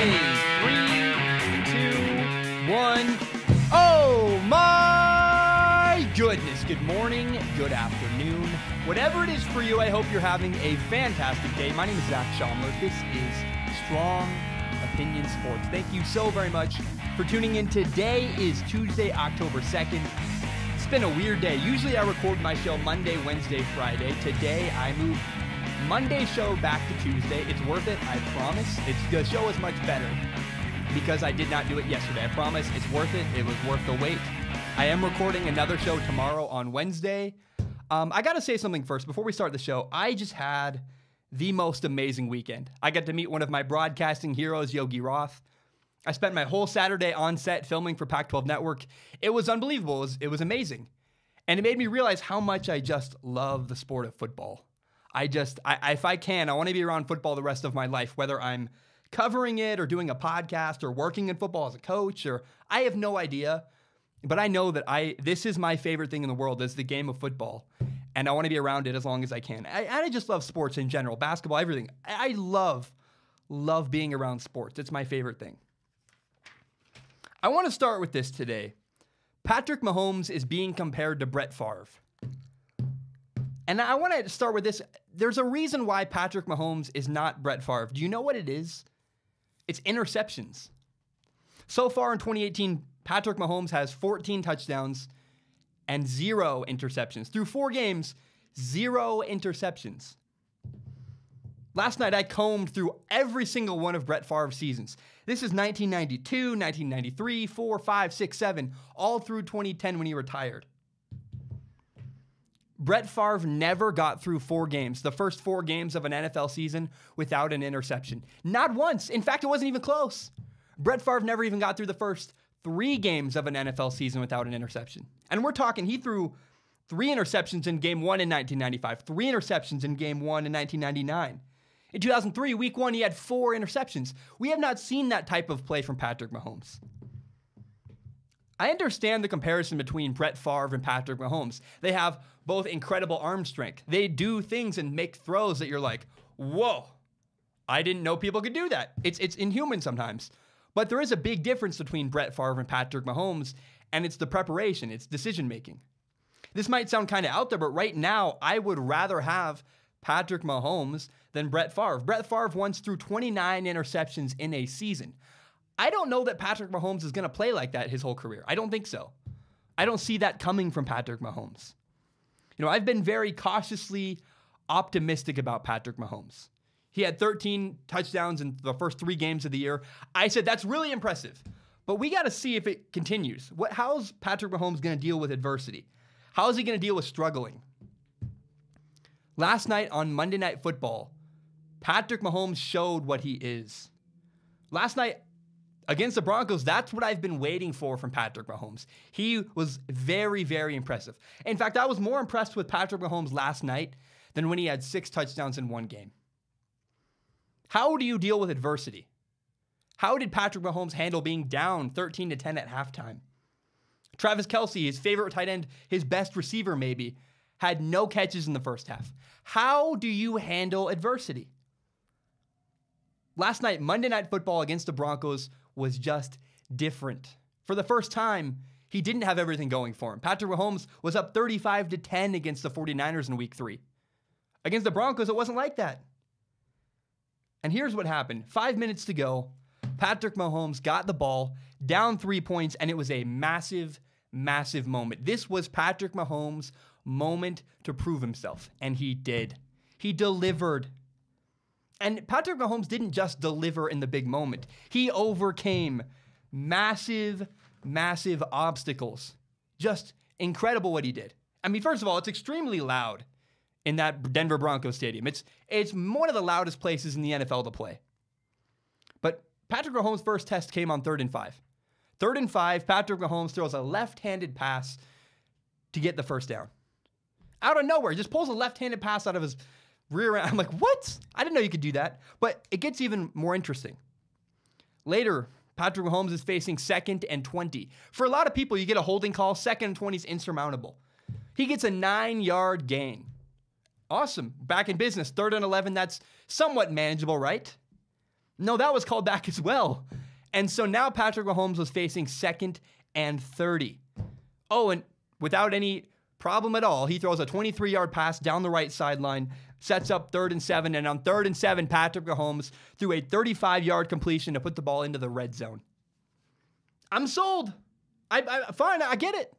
1. Oh my goodness. Good morning, good afternoon. Whatever it is for you, I hope you're having a fantastic day. My name is Zach Schaumler. This is Strong Opinion Sports. Thank you so very much for tuning in. Today is Tuesday, October 2nd. It's been a weird day. Usually I record my show Monday, Wednesday, Friday. Today I moved Monday's show back to Tuesday. It's worth it, I promise. The show is much better because I did not do it yesterday. I promise it's worth it. It was worth the wait. I am recording another show tomorrow on Wednesday. I got to say something first before we start the show. I just had the most amazing weekend. I got to meet one of my broadcasting heroes, Yogi Roth. I spent my whole Saturday on set filming for Pac-12 Network. It was unbelievable. It was amazing. And it made me realize how much I just love the sport of football. If I can, I want to be around football the rest of my life, whether I'm covering it or doing a podcast or working in football as a coach, or I have no idea. But I know that this is my favorite thing in the world, is the game of football. And I want to be around it as long as I can. I just love sports in general, basketball, everything. I love being around sports. It's my favorite thing. I want to start with this today. Patrick Mahomes is being compared to Brett Favre. And I want to start with this. There's a reason why Patrick Mahomes is not Brett Favre. Do you know what it is? It's interceptions. So far in 2018, Patrick Mahomes has 14 touchdowns and 0 interceptions. Through 4 games, 0 interceptions. Last night, I combed through every single one of Brett Favre's seasons. This is 1992, 1993, 4, 5, 6, 7, all through 2010 when he retired. Brett Favre never got through 4 games, the first 4 games of an NFL season, without an interception. Not once. In fact, it wasn't even close. Brett Favre never even got through the first 3 games of an NFL season without an interception. And we're talking, he threw 3 interceptions in Game 1 in 1995, 3 interceptions in Game 1 in 1999. In 2003, Week 1, he had 4 interceptions. We have not seen that type of play from Patrick Mahomes. I understand the comparison between Brett Favre and Patrick Mahomes. They have both incredible arm strength. They do things and make throws that you're like, whoa, I didn't know people could do that. It's inhuman sometimes. But there is a big difference between Brett Favre and Patrick Mahomes, and it's the preparation, it's decision-making. This might sound kind of out there, but right now, I would rather have Patrick Mahomes than Brett Favre. Brett Favre once threw 29 interceptions in a season. I don't know that Patrick Mahomes is going to play like that his whole career. I don't think so. I don't see that coming from Patrick Mahomes. You know, I've been very cautiously optimistic about Patrick Mahomes. He had 13 touchdowns in the first 3 games of the year. I said, that's really impressive. But we got to see if it continues. How's Patrick Mahomes going to deal with adversity? How is he going to deal with struggling? Last night on Monday Night Football, Patrick Mahomes showed what he is. Last night against the Broncos, that's what I've been waiting for from Patrick Mahomes. He was very, very impressive. In fact, I was more impressed with Patrick Mahomes last night than when he had 6 touchdowns in 1 game. How do you deal with adversity? How did Patrick Mahomes handle being down 13-10 at halftime? Travis Kelce, his favorite tight end, his best receiver maybe, had no catches in the first half. How do you handle adversity? Last night, Monday Night Football against the Broncos was just different. For the first time, he didn't have everything going for him. Patrick Mahomes was up 35-10 against the 49ers in Week 3. Against the Broncos, it wasn't like that. And here's what happened. 5 minutes to go, Patrick Mahomes got the ball, down 3 points, and it was a massive, massive moment. This was Patrick Mahomes' moment to prove himself, and he did. He delivered. And Patrick Mahomes didn't just deliver in the big moment. He overcame massive, massive obstacles. Just incredible what he did. I mean, first of all, it's extremely loud in that Denver Broncos stadium. It's one of the loudest places in the NFL to play. But Patrick Mahomes' first test came on 3rd and 5. 3rd and 5, Patrick Mahomes throws a left-handed pass to get the first down. Out of nowhere, just pulls a left-handed pass out of his rear end. I'm like, what? I didn't know you could do that. But it gets even more interesting. Later, Patrick Mahomes is facing 2nd and 20. For a lot of people, you get a holding call. 2nd and 20 is insurmountable. He gets a 9-yard gain. Awesome. Back in business. 3rd and 11, that's somewhat manageable, right? No, that was called back as well. And so now Patrick Mahomes was facing 2nd and 30. Oh, and without any problem at all, he throws a 23-yard pass down the right sideline, sets up 3rd and 7, and on 3rd and 7, Patrick Mahomes threw a 35-yard completion to put the ball into the red zone. I'm sold. Fine, I get it.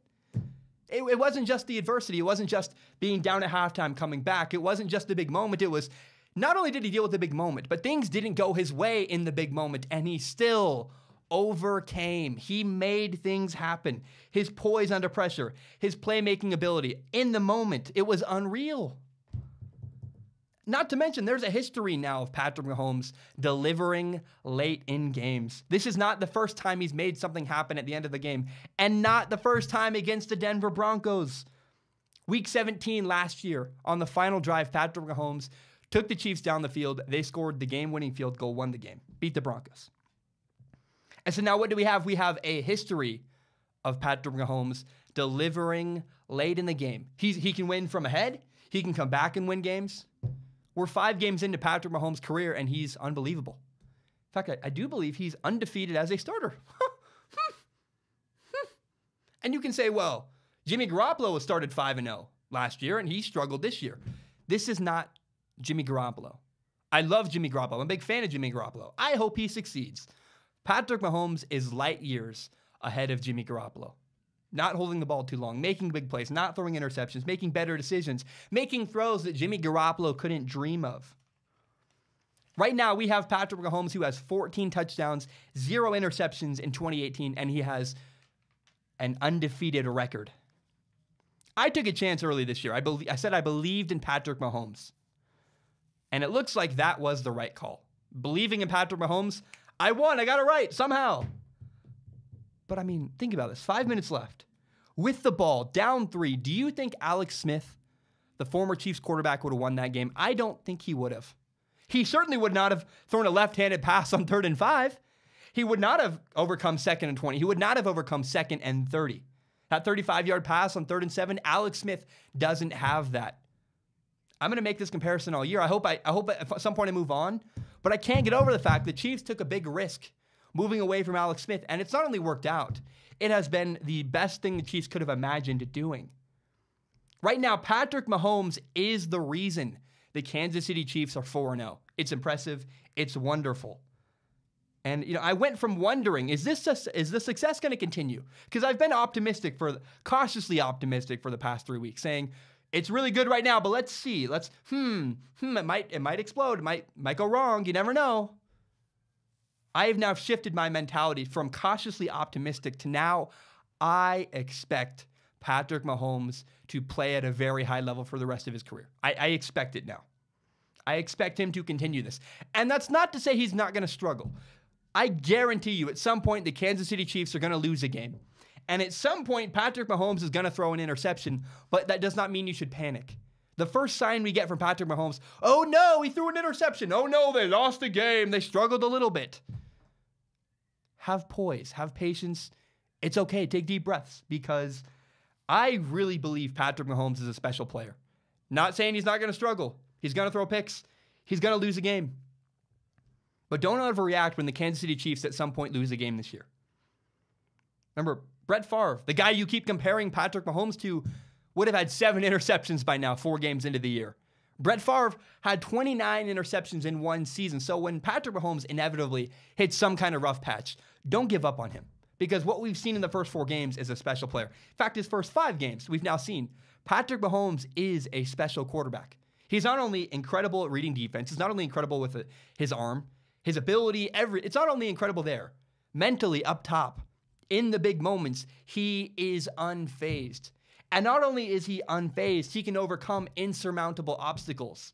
It wasn't just the adversity. It wasn't just being down at halftime coming back. It wasn't just the big moment. It was not only did he deal with the big moment, but things didn't go his way in the big moment, and he still overcame. He made things happen. His poise under pressure, his playmaking ability in the moment, it was unreal. Not to mention, there's a history now of Patrick Mahomes delivering late in games. This is not the first time he's made something happen at the end of the game, and not the first time against the Denver Broncos. Week 17 last year, on the final drive, Patrick Mahomes took the Chiefs down the field. They scored the game-winning field goal, won the game, beat the Broncos. And so now what do we have? We have a history of Patrick Mahomes delivering late in the game. He can win from ahead. He can come back and win games. We're 5 games into Patrick Mahomes' career, and he's unbelievable. In fact, I do believe he's undefeated as a starter. And you can say, well, Jimmy Garoppolo was started 5-0 last year, and he struggled this year. This is not Jimmy Garoppolo. I love Jimmy Garoppolo. I'm a big fan of Jimmy Garoppolo. I hope he succeeds. Patrick Mahomes is light years ahead of Jimmy Garoppolo. Not holding the ball too long, making big plays, not throwing interceptions, making better decisions, making throws that Jimmy Garoppolo couldn't dream of. Right now, we have Patrick Mahomes, who has 14 touchdowns, 0 interceptions in 2018, and he has an undefeated record. I took a chance early this year. I said I believed in Patrick Mahomes. And it looks like that was the right call. Believing in Patrick Mahomes, I won. I got it right somehow. But I mean, think about this. 5 minutes left. With the ball, down 3, do you think Alex Smith, the former Chiefs quarterback, would have won that game? I don't think he would have. He certainly would not have thrown a left-handed pass on 3rd and 5. He would not have overcome 2nd and 20. He would not have overcome 2nd and 30. That 35-yard pass on 3rd and 7, Alex Smith doesn't have that. I'm going to make this comparison all year. I hope at some point I move on, but I can't get over the fact the Chiefs took a big risk moving away from Alex Smith, and it's not only worked out, it has been the best thing the Chiefs could have imagined doing. Right now, Patrick Mahomes is the reason the Kansas City Chiefs are 4-0. It's impressive. It's wonderful. And, I went from wondering, is the success going to continue? Because I've been cautiously optimistic for the past 3 weeks, saying, it's really good right now, but let's see. It might explode. It might go wrong. You never know. I have now shifted my mentality from cautiously optimistic to now I expect Patrick Mahomes to play at a very high level for the rest of his career. I expect it now. I expect him to continue this. And that's not to say he's not going to struggle. I guarantee you at some point the Kansas City Chiefs are going to lose a game. And at some point Patrick Mahomes is going to throw an interception, but that does not mean you should panic. The first sign we get from Patrick Mahomes, oh no, he threw an interception. Oh no, they lost a game. They struggled a little bit. Have poise, have patience. It's okay. Take deep breaths, because I really believe Patrick Mahomes is a special player. Not saying he's not going to struggle. He's going to throw picks. He's going to lose a game. But don't overreact when the Kansas City Chiefs at some point lose a game this year. Remember, Brett Favre, the guy you keep comparing Patrick Mahomes to, would have had 7 interceptions by now, 4 games into the year. Brett Favre had 29 interceptions in one season. So when Patrick Mahomes inevitably hits some kind of rough patch, don't give up on him. Because what we've seen in the first 4 games is a special player. In fact, his first 5 games, we've now seen Patrick Mahomes is a special quarterback. He's not only incredible at reading defense, he's not only incredible with his arm, his ability, it's not only incredible there. Mentally, up top, in the big moments, he is unfazed. And not only is he unfazed, he can overcome insurmountable obstacles,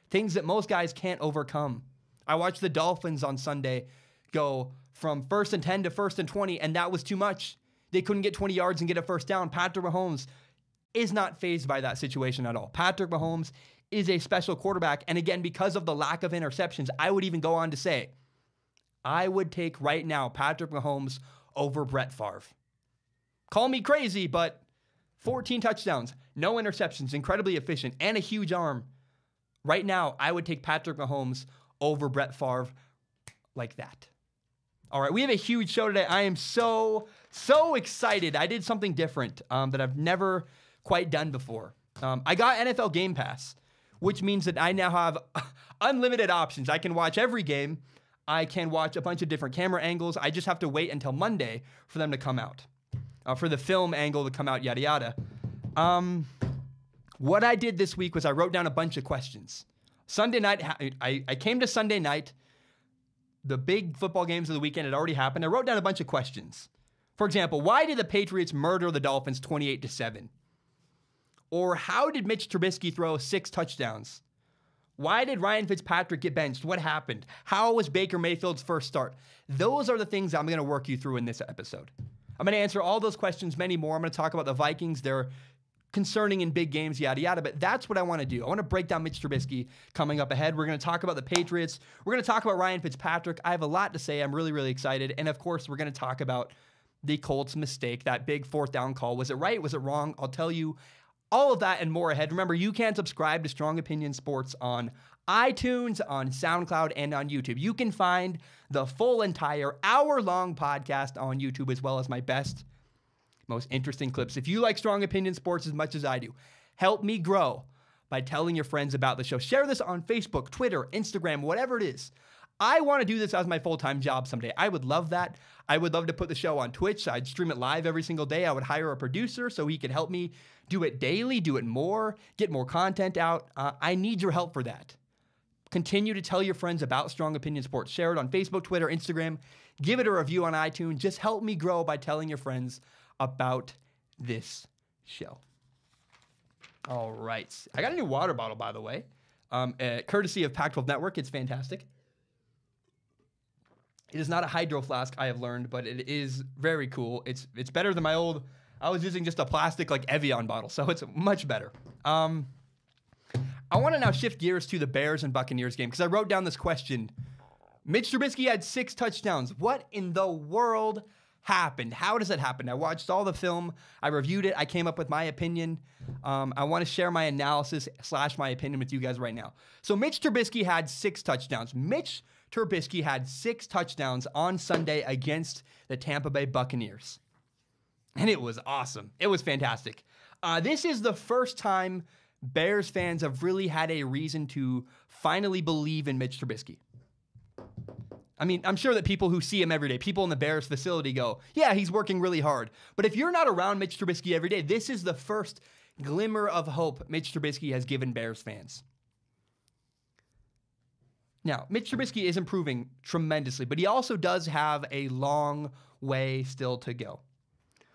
things that most guys can't overcome. I watched the Dolphins on Sunday go from 1st and 10 to 1st and 20, and that was too much. They couldn't get 20 yards and get a first down. Patrick Mahomes is not fazed by that situation at all. Patrick Mahomes is a special quarterback, and again, because of the lack of interceptions, I would even go on to say, I would take right now Patrick Mahomes over Brett Favre. Call me crazy, but 14 touchdowns, no interceptions, incredibly efficient, and a huge arm. Right now, I would take Patrick Mahomes over Brett Favre like that. All right, we have a huge show today. I am so excited. I did something different that I've never quite done before. I got NFL Game Pass, which means that I now have unlimited options. I can watch every game. I can watch a bunch of different camera angles. I just have to wait until Monday for them to come out, for the film angle to come out, yada, yada. What I did this week was I wrote down a bunch of questions. Sunday night, I came to Sunday night. The big football games of the weekend had already happened. I wrote down a bunch of questions. For example, why did the Patriots murder the Dolphins 28-7? Or how did Mitch Trubisky throw 6 touchdowns? Why did Ryan Fitzpatrick get benched? What happened? How was Baker Mayfield's first start? Those are the things I'm going to work you through in this episode. I'm going to answer all those questions, many more. I'm going to talk about the Vikings, their concerning in big games, yada, yada. But that's what I want to do. I want to break down Mitch Trubisky coming up ahead. We're going to talk about the Patriots. We're going to talk about Ryan Fitzpatrick. I have a lot to say. I'm really, really excited. And of course, we're going to talk about the Colts' mistake, that big 4th down call. Was it right? Was it wrong? I'll tell you all of that and more ahead. Remember, you can subscribe to Strong Opinion Sports on iTunes, on SoundCloud, and on YouTube. You can find the full entire hour-long podcast on YouTube, as well as my best, most interesting clips. If you like Strong Opinion Sports as much as I do, help me grow by telling your friends about the show. Share this on Facebook, Twitter, Instagram, whatever it is. I want to do this as my full-time job someday. I would love that. I would love to put the show on Twitch. I'd stream it live every single day. I would hire a producer so he could help me do it daily, do it more, get more content out. I need your help for that. Continue to tell your friends about Strong Opinion Sports. Share it on Facebook, Twitter, Instagram. Give it a review on iTunes. Just help me grow by telling your friends about this show. All right. I got a new water bottle, by the way, courtesy of Pac-12 Network. It's fantastic. It is not a hydro flask, I have learned, but it is very cool. It's better than my old, I was using just a plastic like Evian bottle, so it's much better. I want to now shift gears to the Bears and Buccaneers game because I wrote down this question. Mitch Trubisky had 6 touchdowns. What in the world happened? How does that happen? I watched all the film. I reviewed it. I came up with my opinion. I want to share my analysis / my opinion with you guys right now. So Mitch Trubisky had 6 touchdowns. Mitch Trubisky had 6 touchdowns on Sunday against the Tampa Bay Buccaneers. And it was awesome. It was fantastic. This is the first time Bears fans have really had a reason to finally believe in Mitch Trubisky. I mean, I'm sure that people who see him every day, people in the Bears facility go, yeah, he's working really hard. But if you're not around Mitch Trubisky every day, this is the first glimmer of hope Mitch Trubisky has given Bears fans. Now, Mitch Trubisky is improving tremendously, but he also does have a long way still to go.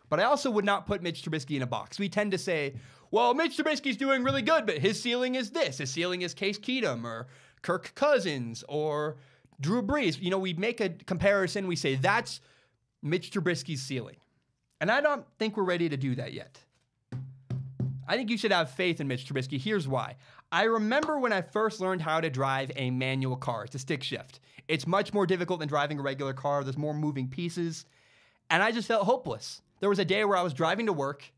But I also would not put Mitch Trubisky in a box. We tend to say, well, Mitch Trubisky's doing really good, but his ceiling is this. His ceiling is Case Keenum or Kirk Cousins or Drew Brees. You know, we make a comparison. We say that's Mitch Trubisky's ceiling. And I don't think we're ready to do that yet. I think you should have faith in Mitch Trubisky. Here's why. I remember when I first learned how to drive a manual car. It's a stick shift. It's much more difficult than driving a regular car. There's more moving pieces. And I just felt hopeless. There was a day where I was driving to work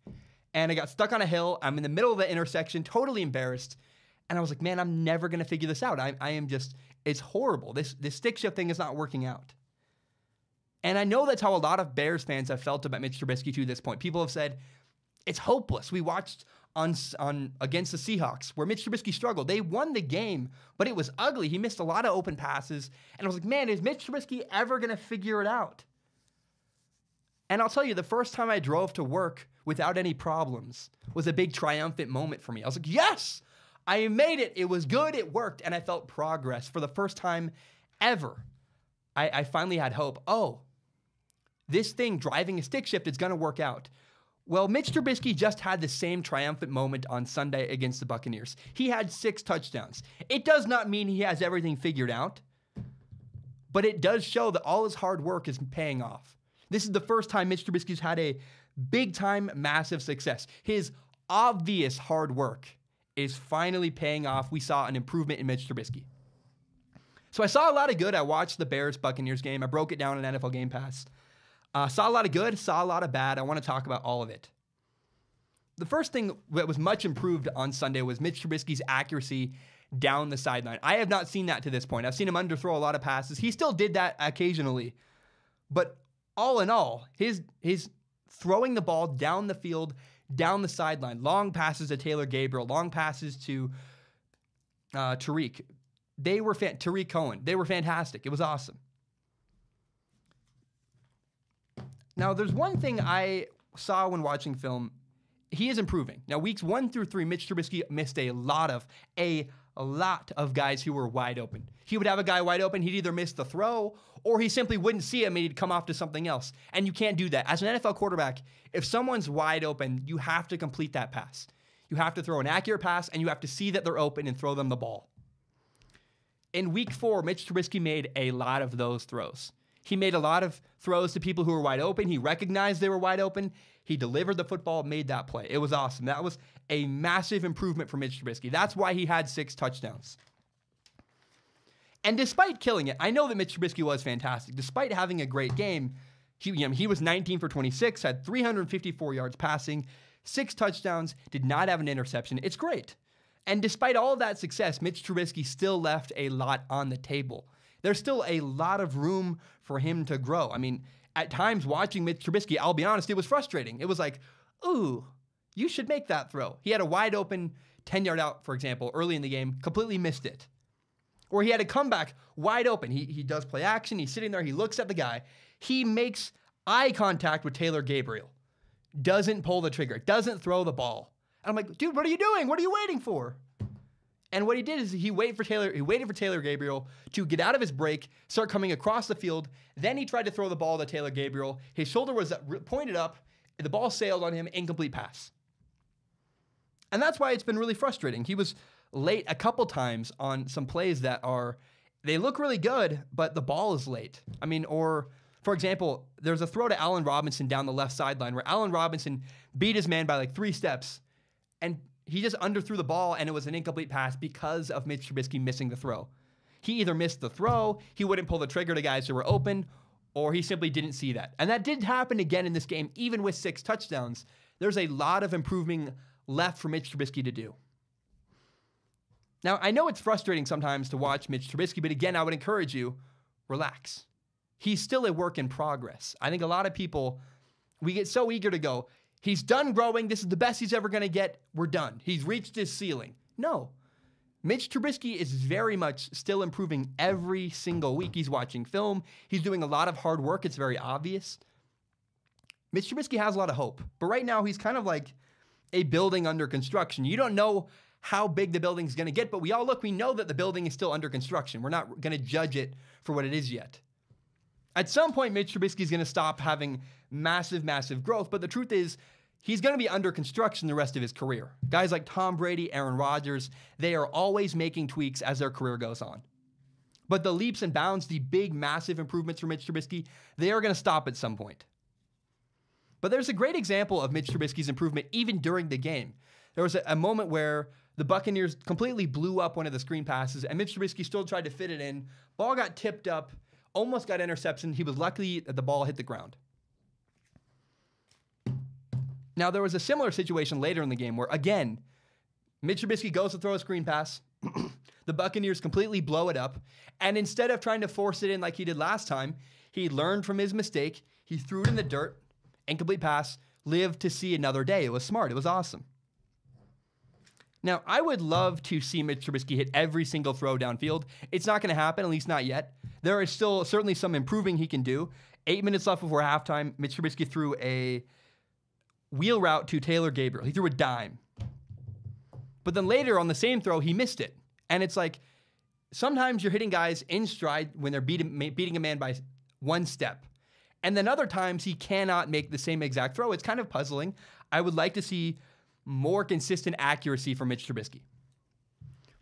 and I got stuck on a hill. I'm in the middle of the intersection, totally embarrassed. And I was like, man, I'm never going to figure this out. I am just, it's horrible. This stick shift thing is not working out. And I know that's how a lot of Bears fans have felt about Mitch Trubisky to this point. People have said, it's hopeless. We watched on against the Seahawks where Mitch Trubisky struggled. They won the game, but it was ugly. He missed a lot of open passes. And I was like, man, is Mitch Trubisky ever going to figure it out? And I'll tell you, the first time I drove to work without any problems was a big triumphant moment for me. I was like, yes, I made it. It was good. It worked. And I felt progress for the first time ever. I finally had hope. Oh, this thing, driving a stick shift, it's going to work out. Well, Mitch Trubisky just had the same triumphant moment on Sunday against the Buccaneers. He had 6 touchdowns. It does not mean he has everything figured out, but it does show that all his hard work is paying off. This is the first time Mitch Trubisky's had a big-time, massive success. His obvious hard work is finally paying off. We saw an improvement in Mitch Trubisky. So I saw a lot of good. I watched the Bears-Buccaneers game. I broke it down on NFL Game Pass. Saw a lot of good, saw a lot of bad. I want to talk about all of it. The first thing that was much improved on Sunday was Mitch Trubisky's accuracy down the sideline. I have not seen that to this point. I've seen him underthrow a lot of passes. He still did that occasionally. But all in all, his throwing the ball down the field, down the sideline, long passes to Taylor Gabriel, long passes to Tariq. Tariq Cohen. They were fantastic. It was awesome. Now, there's one thing I saw when watching film. He is improving. Now, weeks 1 through 3, Mitch Trubisky missed a lot of guys who were wide open. He would have a guy wide open. He'd either miss the throw or he simply wouldn't see him and he'd come off to something else. And you can't do that. As an NFL quarterback, if someone's wide open, you have to complete that pass. You have to throw an accurate pass and you have to see that they're open and throw them the ball. In week 4, Mitch Trubisky made a lot of those throws. He made a lot of throws to people who were wide open. He recognized they were wide open. He delivered the football, made that play. It was awesome. That was a massive improvement for Mitch Trubisky. That's why he had 6 touchdowns. And despite killing it, I know that Mitch Trubisky was fantastic. Despite having a great game, he was 19 for 26, had 354 yards passing, 6 touchdowns, did not have an interception. It's great. And despite all of that success, Mitch Trubisky still left a lot on the table. There's still a lot of room for him to grow. I mean, at times watching Mitch Trubisky, I'll be honest, it was frustrating. It was like, ooh, you should make that throw. He had a wide open 10-yard out, for example, early in the game, completely missed it. Or he had a comeback wide open. He does play action. He's sitting there. He looks at the guy. He makes eye contact with Taylor Gabriel. Doesn't pull the trigger. Doesn't throw the ball. And I'm like, dude, what are you doing? What are you waiting for? And what he did is he waited for Taylor Gabriel to get out of his break, start coming across the field. Then he tried to throw the ball to Taylor Gabriel. His shoulder was pointed up. The ball sailed on him. Incomplete pass. And that's why it's been really frustrating. He was late a couple times on some plays they look really good, but the ball is late. I mean, or for example, there's a throw to Allen Robinson down the left sideline where Allen Robinson beat his man by like 3 steps. And he just underthrew the ball, and it was an incomplete pass because of Mitch Trubisky missing the throw. He either missed the throw, he wouldn't pull the trigger to guys who were open, or he simply didn't see that. And that did happen again in this game, even with 6 touchdowns. There's a lot of improving left for Mitch Trubisky to do. Now, I know it's frustrating sometimes to watch Mitch Trubisky, but again, I would encourage you, relax. He's still a work in progress. I think a lot of people, we get so eager to go, he's done growing. This is the best he's ever going to get. We're done. He's reached his ceiling. No. Mitch Trubisky is very much still improving every single week. He's watching film. He's doing a lot of hard work. It's very obvious. Mitch Trubisky has a lot of hope. But right now, he's kind of like a building under construction. You don't know how big the building's going to get, but we know that the building is still under construction. We're not going to judge it for what it is yet. At some point, Mitch Trubisky is going to stop having massive, massive growth, but the truth is, he's going to be under construction the rest of his career. Guys like Tom Brady, Aaron Rodgers, they are always making tweaks as their career goes on. But the leaps and bounds, the big, massive improvements for Mitch Trubisky, they are going to stop at some point. But there's a great example of Mitch Trubisky's improvement even during the game. There was a moment where the Buccaneers completely blew up one of the screen passes, and Mitch Trubisky still tried to fit it in. Ball got tipped up, almost got interception. He was lucky that the ball hit the ground. Now, there was a similar situation later in the game where, again, Mitch Trubisky goes to throw a screen pass. The Buccaneers completely blow it up. And instead of trying to force it in like he did last time, he learned from his mistake. He threw it in the dirt, incomplete pass, lived to see another day. It was smart. It was awesome. Now, I would love to see Mitch Trubisky hit every single throw downfield. It's not going to happen, at least not yet. There is still certainly some improving he can do. 8 minutes left before halftime. Mitch Trubisky threw a wheel route to Taylor Gabriel. He threw a dime. But then later on the same throw, he missed it. And it's like, sometimes you're hitting guys in stride when they're beating a man by 1 step. And then other times he cannot make the same exact throw. It's kind of puzzling. I would like to see more consistent accuracy from Mitch Trubisky.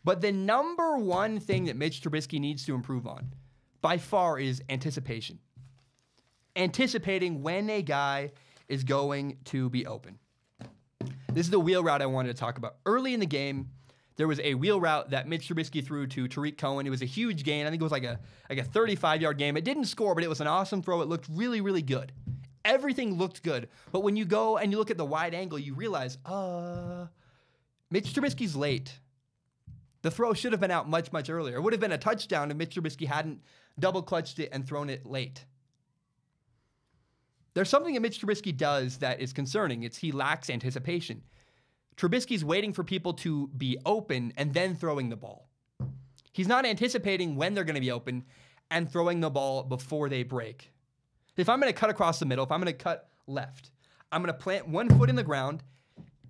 But the number one thing that Mitch Trubisky needs to improve on, by far, is anticipation. Anticipating when a guy is going to be open. This is the wheel route I wanted to talk about. Early in the game, there was a wheel route that Mitch Trubisky threw to Tariq Cohen. It was a huge gain. I think it was like a 35-yard game. It didn't score, but it was an awesome throw. It looked really, really good. Everything looked good. But when you go and you look at the wide angle, you realize, Mitch Trubisky's late. The throw should have been out much, much earlier. It would have been a touchdown if Mitch Trubisky hadn't double clutched it and thrown it late. There's something that Mitch Trubisky does that is concerning. It's he lacks anticipation. Trubisky's waiting for people to be open and then throwing the ball. He's not anticipating when they're going to be open and throwing the ball before they break. If I'm going to cut across the middle, if I'm going to cut left, I'm going to plant one foot in the ground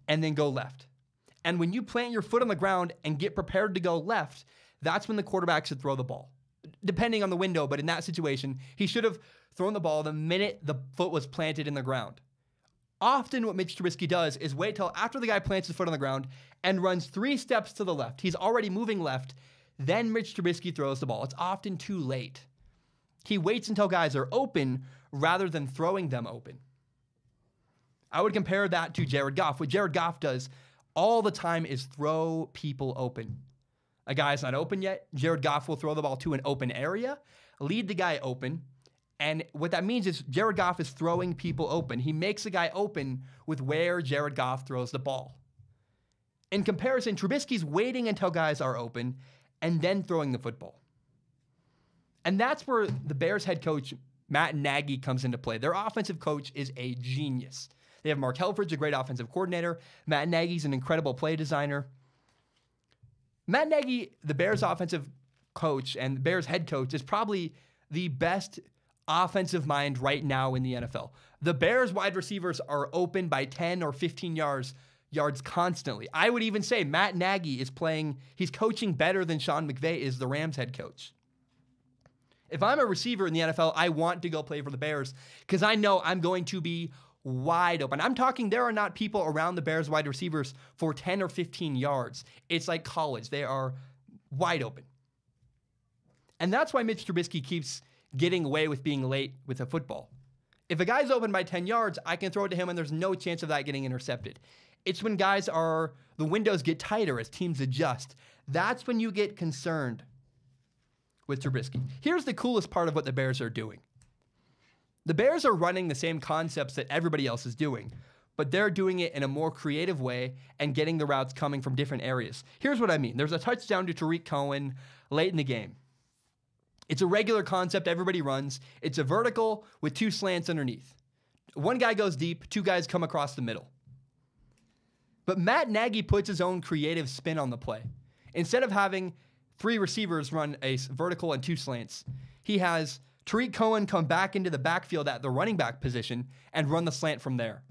and then go left. And when you plant your foot on the ground and get prepared to go left, that's when the quarterback should throw the ball. Depending on the window, but in that situation, he should have thrown the ball the minute the foot was planted in the ground. Often what Mitch Trubisky does is wait till after the guy plants his foot on the ground and runs 3 steps to the left. He's already moving left. Then Mitch Trubisky throws the ball. It's often too late. He waits until guys are open rather than throwing them open. I would compare that to Jared Goff. What Jared Goff does all the time is throw people open. A guy's not open yet. Jared Goff will throw the ball to an open area, lead the guy open, and what that means is Jared Goff is throwing people open. He makes the guy open with where Jared Goff throws the ball. In comparison, Trubisky's waiting until guys are open and then throwing the football. And that's where the Bears head coach, Matt Nagy, comes into play. Their offensive coach is a genius. They have Mark Helfrich, a great offensive coordinator. Matt Nagy's an incredible play designer. Matt Nagy, the Bears offensive coach and the Bears head coach, is probably the best offensive mind right now in the NFL. The Bears wide receivers are open by 10 or 15 yards constantly. I would even say Matt Nagy he's coaching better than Sean McVay is the Rams head coach. If I'm a receiver in the NFL, I want to go play for the Bears because I know I'm going to be wide open. I'm talking there are not people around the Bears wide receivers for 10 or 15 yards. It's like college. They are wide open. And that's why Mitch Trubisky keeps getting away with being late with a football. If a guy's open by 10 yards, I can throw it to him and there's no chance of that getting intercepted. It's when the windows get tighter as teams adjust. That's when you get concerned with Trubisky. Here's the coolest part of what the Bears are doing. The Bears are running the same concepts that everybody else is doing, but they're doing it in a more creative way and getting the routes coming from different areas. Here's what I mean. There's a touchdown to Tariq Cohen late in the game. It's a regular concept everybody runs. It's a vertical with 2 slants underneath. One guy goes deep, 2 guys come across the middle. But Matt Nagy puts his own creative spin on the play. Instead of having 3 receivers run a vertical and 2 slants, he has Tariq Cohen come back into the backfield at the running back position and run the slant from there.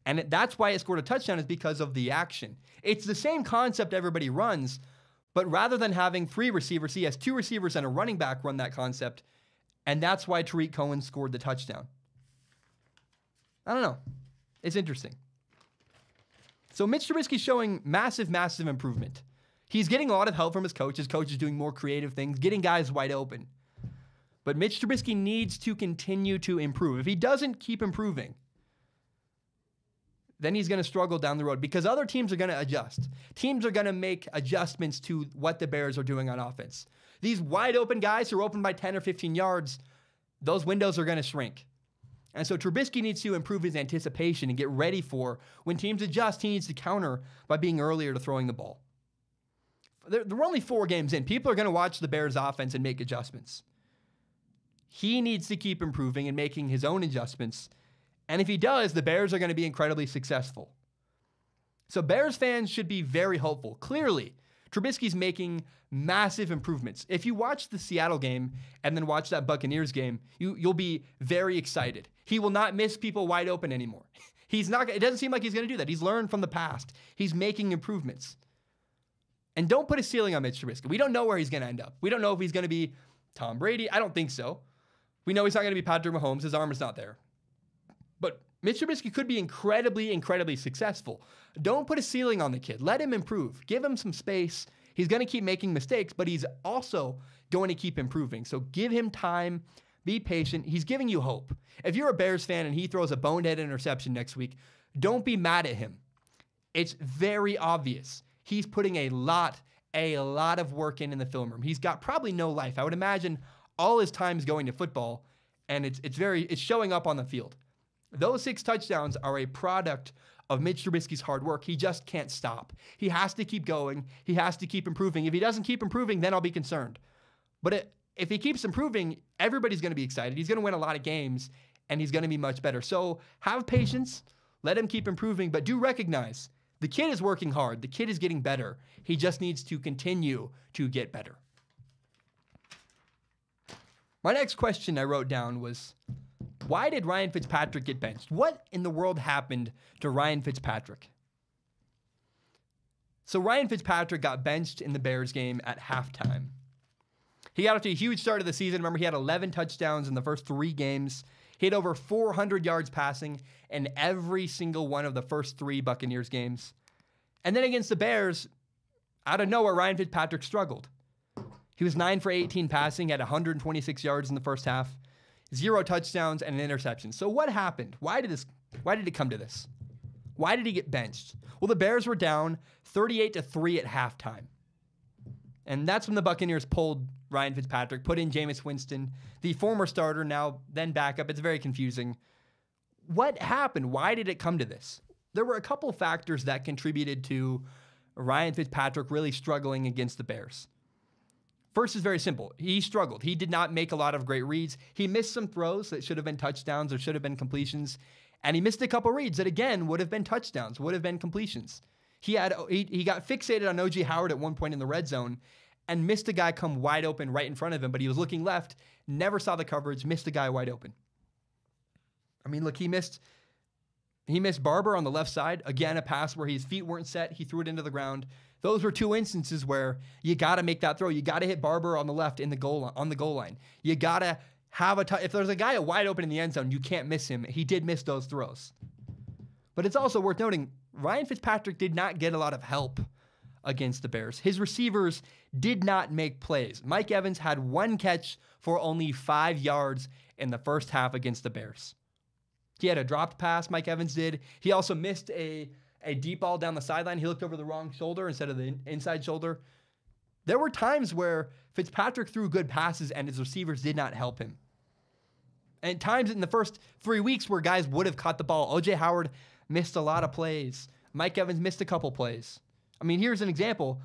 And that's why it scored a touchdown, is because of the action. It's the same concept everybody runs, but rather than having 3 receivers, he has 2 receivers and a running back run that concept, and that's why Tariq Cohen scored the touchdown. I don't know. It's interesting. So Mitch Trubisky's showing massive, massive improvement. He's getting a lot of help from his coach. His coach is doing more creative things, getting guys wide open. But Mitch Trubisky needs to continue to improve. If he doesn't keep improving, then he's going to struggle down the road because other teams are going to adjust. Teams are going to make adjustments to what the Bears are doing on offense. These wide open guys who are open by 10 or 15 yards, those windows are going to shrink. And so Trubisky needs to improve his anticipation and get ready for when teams adjust, he needs to counter by being earlier to throwing the ball. We're only 4 games in. People are going to watch the Bears offense and make adjustments. He needs to keep improving and making his own adjustments. And if he does, the Bears are going to be incredibly successful. So Bears fans should be very hopeful. Clearly, Trubisky's making massive improvements. If you watch the Seattle game and then watch that Buccaneers game, you'll be very excited. He will not miss people wide open anymore. It doesn't seem like he's going to do that. He's learned from the past. He's making improvements. And don't put a ceiling on Mitch Trubisky. We don't know where he's going to end up. We don't know if he's going to be Tom Brady. I don't think so. We know he's not going to be Patrick Mahomes. His arm is not there. But Mitch Trubisky could be incredibly, incredibly successful. Don't put a ceiling on the kid. Let him improve. Give him some space. He's going to keep making mistakes, but he's also going to keep improving. So give him time. Be patient. He's giving you hope. If you're a Bears fan and he throws a bonehead interception next week, don't be mad at him. It's very obvious. He's putting a lot of work in the film room. He's got probably no life. I would imagine all his time is going to football, and it's showing up on the field. Those 6 touchdowns are a product of Mitch Trubisky's hard work. He just can't stop. He has to keep going. He has to keep improving. If he doesn't keep improving, then I'll be concerned. But if he keeps improving, everybody's going to be excited. He's going to win a lot of games, and he's going to be much better. So have patience. Let him keep improving, but do recognize the kid is working hard. The kid is getting better. He just needs to continue to get better. My next question I wrote down was, why did Ryan Fitzpatrick get benched? What in the world happened to Ryan Fitzpatrick? So Ryan Fitzpatrick got benched in the Bears game at halftime. He got off to a huge start of the season. Remember, he had 11 touchdowns in the first 3 games. He had over 400 yards passing in every single one of the first 3 Buccaneers games. And then against the Bears, out of nowhere, Ryan Fitzpatrick struggled. He was 9 for 18 passing, had 126 yards in the first half, 0 touchdowns, and an interception. So what happened? Why did it come to this? Why did he get benched? Well, the Bears were down 38-3 at halftime. And that's when the Buccaneers pulled Ryan Fitzpatrick, put in Jameis Winston, the former starter, then backup. It's very confusing. What happened? Why did it come to this? There were a couple factors that contributed to Ryan Fitzpatrick really struggling against the Bears. First is very simple. He struggled. He did not make a lot of great reads. He missed some throws that should have been touchdowns or should have been completions. And he missed a couple reads that, again, would have been touchdowns, would have been completions. He got fixated on O.J. Howard at one point in the red zone and missed a guy come wide open right in front of him, but he was looking left, never saw the coverage, missed a guy wide open. I mean, look, he missed Barber on the left side. Again, a pass where his feet weren't set. He threw it into the ground. Those were 2 instances where you got to make that throw. You got to hit Barber on the left on the goal line. You got to have if there's a guy wide open in the end zone, you can't miss him. He did miss those throws. But it's also worth noting, Ryan Fitzpatrick did not get a lot of help against the Bears. His receivers did not make plays. Mike Evans had 1 catch for only 5 yards in the first half against the Bears. He had a dropped pass, Mike Evans did. He also missed a deep ball down the sideline. He looked over the wrong shoulder instead of the inside shoulder. There were times where Fitzpatrick threw good passes and his receivers did not help him. And times in the first 3 weeks where guys would have caught the ball. O.J. Howard missed a lot of plays. Mike Evans missed a couple plays. I mean, here's an example.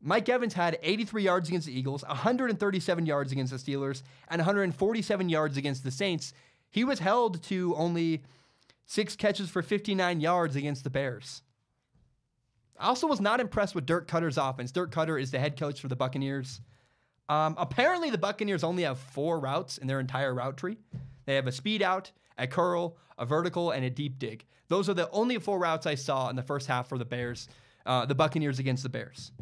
Mike Evans had 83 yards against the Eagles, 137 yards against the Steelers, and 147 yards against the Saints. He was held to only 6 catches for 59 yards against the Bears. I also was not impressed with Dirk Cutter's offense. Dirk Cutter is the head coach for the Buccaneers. Apparently, the Buccaneers only have 4 routes in their entire route tree. They have a speed out, a curl, a vertical, and a deep dig. Those are the only 4 routes I saw in the first half for the Bears, the Buccaneers against the Bears.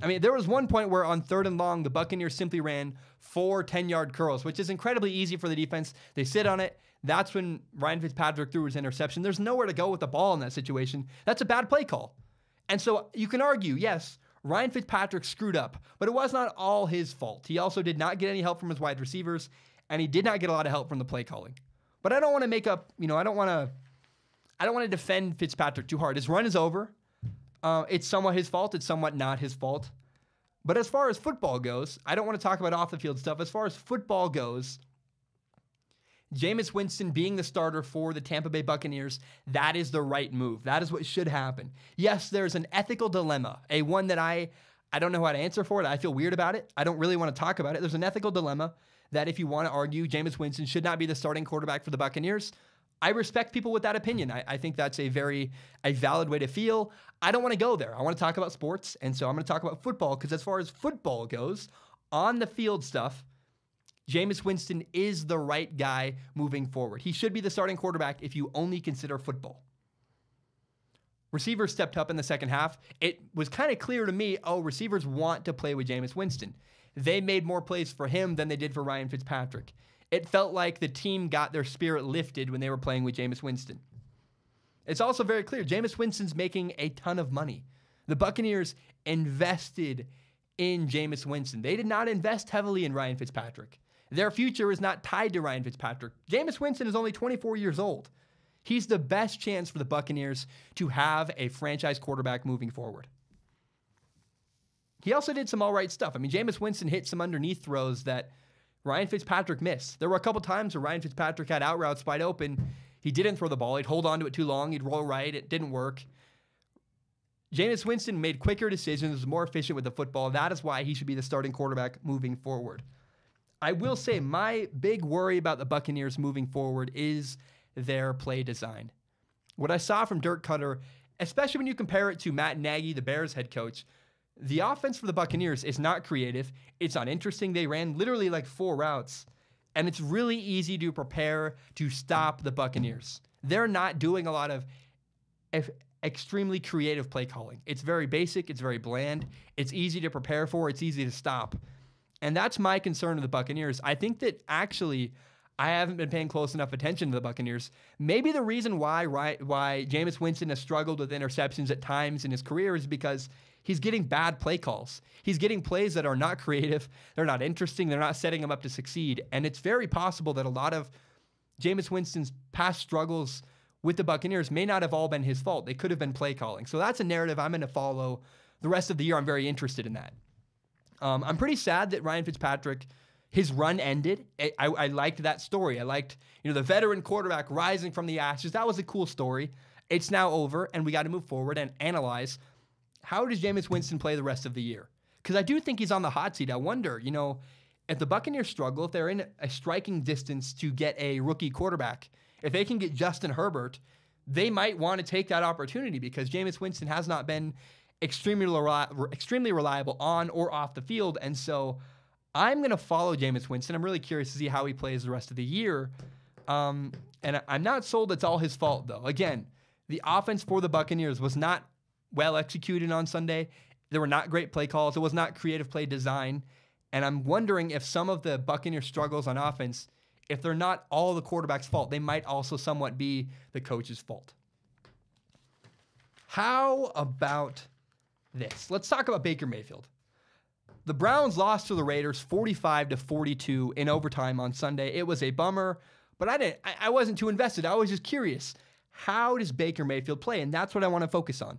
I mean, there was one point where on 3rd and long, the Buccaneers simply ran 4 10-yard curls, which is incredibly easy for the defense. They sit on it. That's when Ryan Fitzpatrick threw his interception. There's nowhere to go with the ball in that situation. That's a bad play call. And so you can argue, yes, Ryan Fitzpatrick screwed up, but it was not all his fault. He also did not get any help from his wide receivers, and he did not get a lot of help from the play calling. But I don't want to make up, I don't want to defend Fitzpatrick too hard. His run is over. It's somewhat his fault. It's somewhat not his fault. But as far as football goes, I don't want to talk about off-the-field stuff. As far as football goes, Jameis Winston being the starter for the Tampa Bay Buccaneers, that is the right move. That is what should happen. Yes, there's an ethical dilemma, one that I don't know how to answer for it. I feel weird about it. I don't really want to talk about it. There's an ethical dilemma that if you want to argue Jameis Winston should not be the starting quarterback for the Buccaneers, I respect people with that opinion. I think that's a valid way to feel. I don't want to go there. I want to talk about sports, and so I'm going to talk about football, because as far as football goes, on the field stuff, Jameis Winston is the right guy moving forward. He should be the starting quarterback if you only consider football. Receivers stepped up in the second half. It was kind of clear to me, receivers want to play with Jameis Winston. They made more plays for him than they did for Ryan Fitzpatrick. It felt like the team got their spirit lifted when they were playing with Jameis Winston. It's also very clear, Jameis Winston's making a ton of money. The Buccaneers invested in Jameis Winston. They did not invest heavily in Ryan Fitzpatrick. Their future is not tied to Ryan Fitzpatrick. Jameis Winston is only 24 years old. He's the best chance for the Buccaneers to have a franchise quarterback moving forward. He also did some all right stuff. I mean, Jameis Winston hit some underneath throws that Ryan Fitzpatrick missed. There were a couple times where Ryan Fitzpatrick had out routes wide open. He didn't throw the ball. He'd hold on to it too long. He'd roll right. It didn't work. Jameis Winston made quicker decisions, was more efficient with the football. That is why he should be the starting quarterback moving forward. I will say my big worry about the Buccaneers moving forward is their play design. What I saw from Dirk Cutter, especially when you compare it to Matt Nagy, the Bears head coach, the offense for the Buccaneers is not creative. It's not interesting. They ran literally like 4 routes, and it's really easy to prepare to stop the Buccaneers. They're not doing a lot of extremely creative play calling. It's very basic. It's very bland. It's easy to prepare for. It's easy to stop. And that's my concern of the Buccaneers. I think that actually I haven't been paying close enough attention to the Buccaneers. Maybe the reason why Jameis Winston has struggled with interceptions at times in his career is because he's getting bad play calls. He's getting plays that are not creative. They're not interesting. They're not setting him up to succeed. And it's very possible that a lot of Jameis Winston's past struggles with the Buccaneers may not have all been his fault. They could have been play calling. So that's a narrative I'm going to follow the rest of the year. I'm very interested in that. I'm pretty sad that Ryan Fitzpatrick, his run ended. I liked that story. I liked, the veteran quarterback rising from the ashes. That was a cool story. It's now over, and we got to move forward and analyze, how does Jameis Winston play the rest of the year? Because I do think he's on the hot seat. I wonder, if the Buccaneers struggle, if they're in a striking distance to get a rookie quarterback, if they can get Justin Herbert, they might want to take that opportunity because Jameis Winston has not been extremely reliable on or off the field. And so I'm going to follow Jameis Winston. I'm really curious to see how he plays the rest of the year. And I'm not sold it's all his fault, though. Again, the offense for the Buccaneers was not well executed on Sunday. There were not great play calls. It was not creative play design. And I'm wondering if some of the Buccaneers struggles on offense, if they're not all the quarterback's fault, they might also somewhat be the coach's fault. How about this? Let's talk about Baker Mayfield. The Browns lost to the Raiders 45-42 in overtime on Sunday. It was a bummer, but I wasn't too invested. I was just curious. How does Baker Mayfield play? And that's what I want to focus on.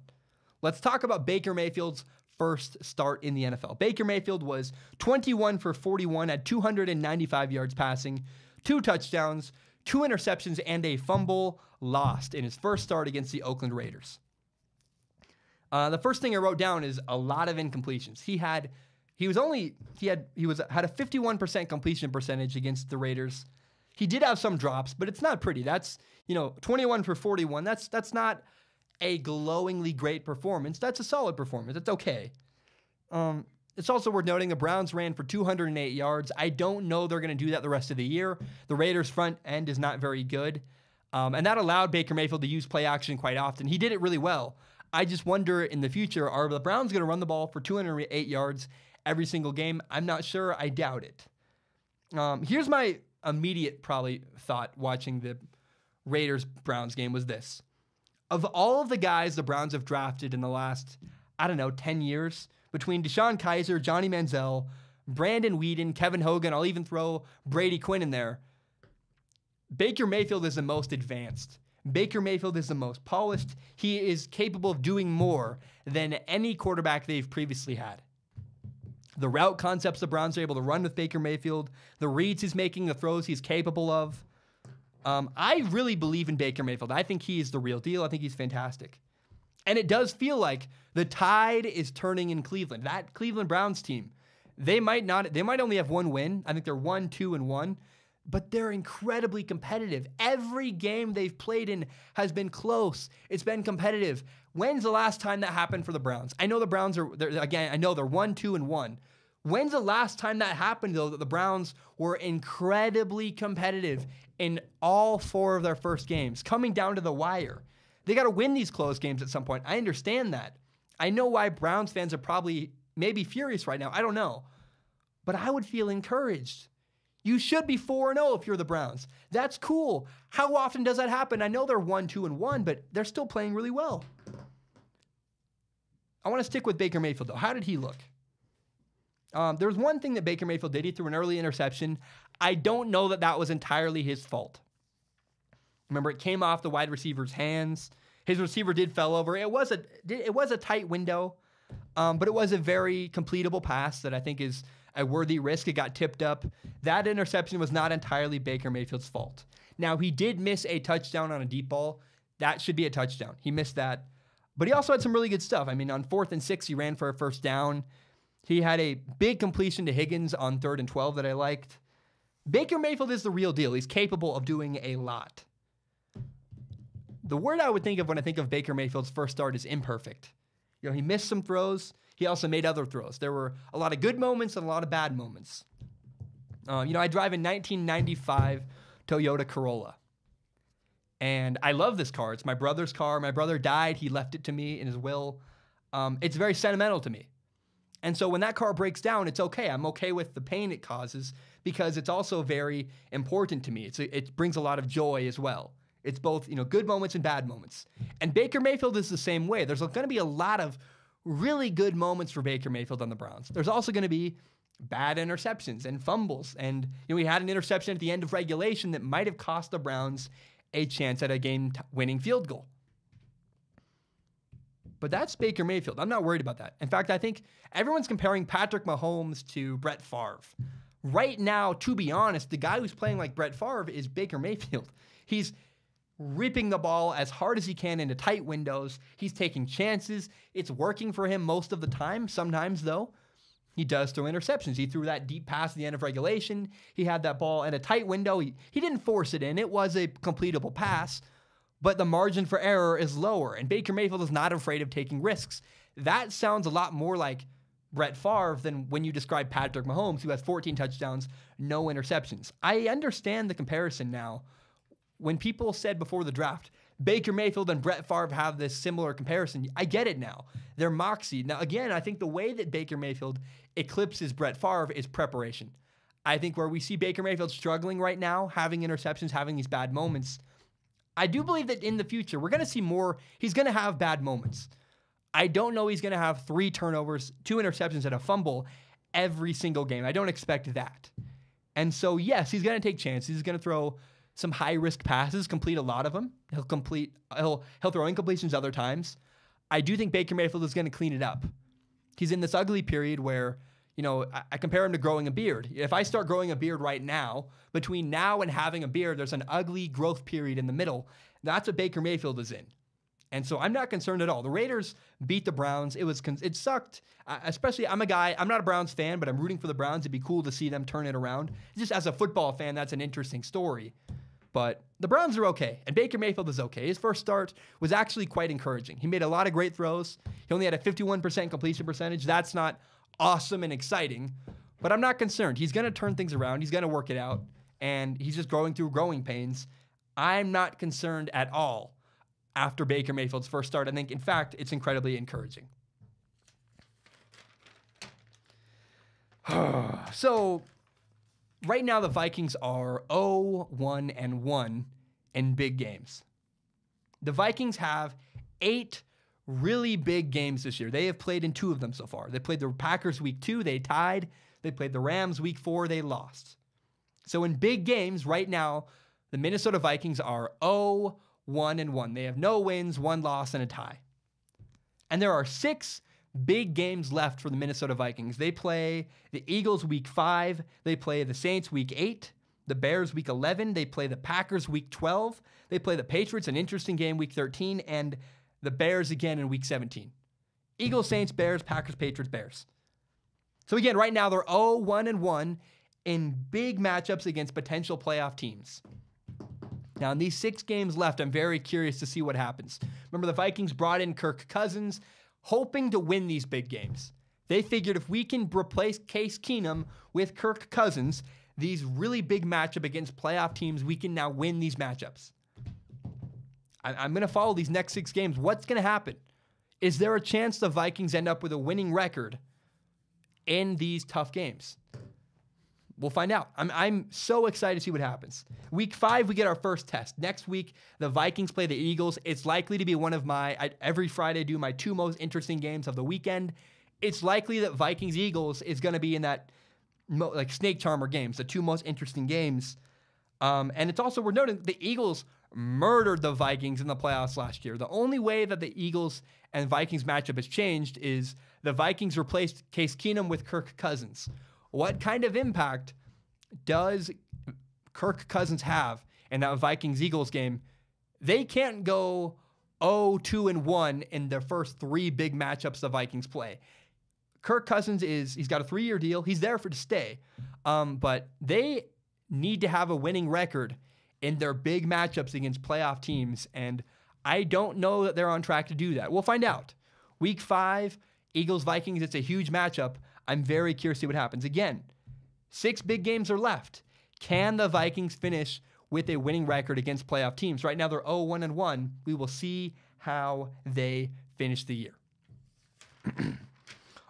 Let's talk about Baker Mayfield's first start in the NFL. Baker Mayfield was 21 for 41 at 295 yards passing, 2 touchdowns, 2 interceptions, and a fumble lost in his first start against the Oakland Raiders. The first thing I wrote down is a lot of incompletions. He had a 51% completion percentage against the Raiders. He did have some drops, but it's not pretty. That's 21 for 41. That's not a glowingly great performance. That's a solid performance. It's okay. It's also worth noting the Browns ran for 208 yards. I don't know they're going to do that the rest of the year. The Raiders' front end is not very good. And that allowed Baker Mayfield to use play action quite often. He did it really well. I just wonder in the future, are the Browns going to run the ball for 208 yards every single game? I'm not sure. I doubt it. Here's my immediate probably thought watching the Raiders-Browns game was this. Of all of the guys the Browns have drafted in the last, 10 years, between Deshaun Kaiser, Johnny Manziel, Brandon Weeden, Kevin Hogan, I'll even throw Brady Quinn in there, Baker Mayfield is the most advanced. Baker Mayfield is the most polished. He is capable of doing more than any quarterback they've previously had. The route concepts the Browns are able to run with Baker Mayfield, the reads he's making, the throws he's capable of. I really believe in Baker Mayfield. I think he is the real deal. I think he's fantastic. And it does feel like the tide is turning in Cleveland. That Cleveland Browns team, they might only have one win. I think they're 1-2-1, but they're incredibly competitive. Every game they've played in has been close. It's been competitive. When's the last time that happened for the Browns? I know the Browns I know they're 1-2-1. When's the last time that happened, though, that the Browns were incredibly competitive in all 4 of their first games, coming down to the wire? They got to win these close games at some point. I understand that. I know why Browns fans are maybe furious right now. I don't know. But I would feel encouraged. You should be 4-0 if you're the Browns. That's cool. How often does that happen? I know they're 1-2-1, but they're still playing really well. I want to stick with Baker Mayfield, though. How did he look? There was one thing that Baker Mayfield did. He threw an early interception. I don't know that was entirely his fault. Remember, it came off the wide receiver's hands. His receiver did fell over. It was a tight window, but it was a very completable pass that I think is a worthy risk. It got tipped up. That interception was not entirely Baker Mayfield's fault. Now, he did miss a touchdown on a deep ball. That should be a touchdown. He missed that. But he also had some really good stuff. I mean, on 4th and 6, he ran for a first down. He had a big completion to Higgins on 3rd and 12 that I liked. Baker Mayfield is the real deal. He's capable of doing a lot. The word I would think of when I think of Baker Mayfield's first start is imperfect. He missed some throws. He also made other throws. There were a lot of good moments and a lot of bad moments. I drive a 1995 Toyota Corolla. And I love this car. It's my brother's car. My brother died. He left it to me in his will. It's very sentimental to me. And so when that car breaks down, it's okay. I'm okay with the pain it causes because it's also very important to me. It brings a lot of joy as well. It's both, good moments and bad moments. And Baker Mayfield is the same way. There's going to be a lot of really good moments for Baker Mayfield on the Browns. There's also going to be bad interceptions and fumbles. And we had an interception at the end of regulation that might have cost the Browns a chance at a game-winning field goal. But that's Baker Mayfield. I'm not worried about that. In fact, I think everyone's comparing Patrick Mahomes to Brett Favre. Right now, to be honest, the guy who's playing like Brett Favre is Baker Mayfield. He's ripping the ball as hard as he can into tight windows. He's taking chances. It's working for him most of the time. Sometimes, though, he does throw interceptions. He threw that deep pass at the end of regulation. He had that ball in a tight window. He didn't force it in. It was a completable pass, but the margin for error is lower, and Baker Mayfield is not afraid of taking risks. That sounds a lot more like Brett Favre than when you describe Patrick Mahomes, who has 14 touchdowns, no interceptions. I understand the comparison now. When people said before the draft, Baker Mayfield and Brett Favre have this similar comparison, I get it now. They're moxie. Now, again, I think the way that Baker Mayfield eclipses Brett Favre is preparation. I think where we see Baker Mayfield struggling right now, having interceptions, having these bad moments, I do believe that in the future, we're going to see more. He's going to have bad moments. I don't know he's going to have 3 turnovers, 2 interceptions, and a fumble every single game. I don't expect that. And so, yes, he's going to take chances. He's going to throw some high-risk passes, complete a lot of them. He'll throw incompletions other times. I do think Baker Mayfield is going to clean it up. He's in this ugly period where, I compare him to growing a beard. If I start growing a beard right now, between now and having a beard, there's an ugly growth period in the middle. That's what Baker Mayfield is in. And so I'm not concerned at all. The Raiders beat the Browns. It sucked. Especially, I'm not a Browns fan, but I'm rooting for the Browns. It'd be cool to see them turn it around. Just as a football fan, that's an interesting story. But the Browns are okay, and Baker Mayfield is okay. His first start was actually quite encouraging. He made a lot of great throws. He only had a 51% completion percentage. That's not awesome and exciting, but I'm not concerned. He's going to turn things around. He's going to work it out, and he's just going through growing pains. I'm not concerned at all after Baker Mayfield's first start. I think, in fact, it's incredibly encouraging. So, right now, the Vikings are 0-1-1 in big games. The Vikings have 8 really big games this year. They have played in 2 of them so far. They played the Packers week 2, they tied. They played the Rams week 4, they lost. So in big games right now, the Minnesota Vikings are 0-1-1. They have no wins, 1 loss, and a tie. And there are 6 big games left for the Minnesota Vikings. They play the Eagles week 5. They play the Saints week 8. The Bears week 11. They play the Packers week 12. They play the Patriots, an interesting game, week 13. And the Bears again in week 17. Eagles, Saints, Bears, Packers, Patriots, Bears. So again, right now they're 0-1-1 in big matchups against potential playoff teams. Now, in these 6 games left, I'm very curious to see what happens. Remember, the Vikings brought in Kirk Cousins, hoping to win these big games. They figured if we can replace Case Keenum with Kirk Cousins, these really big matchup against playoff teams, we can now win these matchups. I'm going to follow these next 6 games. What's going to happen? Is there a chance the Vikings end up with a winning record in these tough games? We'll find out. I'm so excited to see what happens. Week 5, we get our first test. Next week, the Vikings play the Eagles. It's likely to be one of every Friday I do my 2 most interesting games of the weekend. It's likely that Vikings-Eagles is going to be in that snake charmer games, the 2 most interesting games. And it's also, we're noting the Eagles murdered the Vikings in the playoffs last year. The only way that the Eagles and Vikings matchup has changed is the Vikings replaced Case Keenum with Kirk Cousins. what kind of impact does Kirk Cousins have in that Vikings-Eagles game? They can't go 0-2-1 in their first 3 big matchups the Vikings play. Kirk Cousins he's got a 3-year deal. He's there to stay. But they need to have a winning record in their big matchups against playoff teams. And I don't know that they're on track to do that. We'll find out. Week 5, Eagles-Vikings, it's a huge matchup. I'm very curious to see what happens. Again, 6 big games are left. Can the Vikings finish with a winning record against playoff teams? Right now, they're 0-1-1. We will see how they finish the year.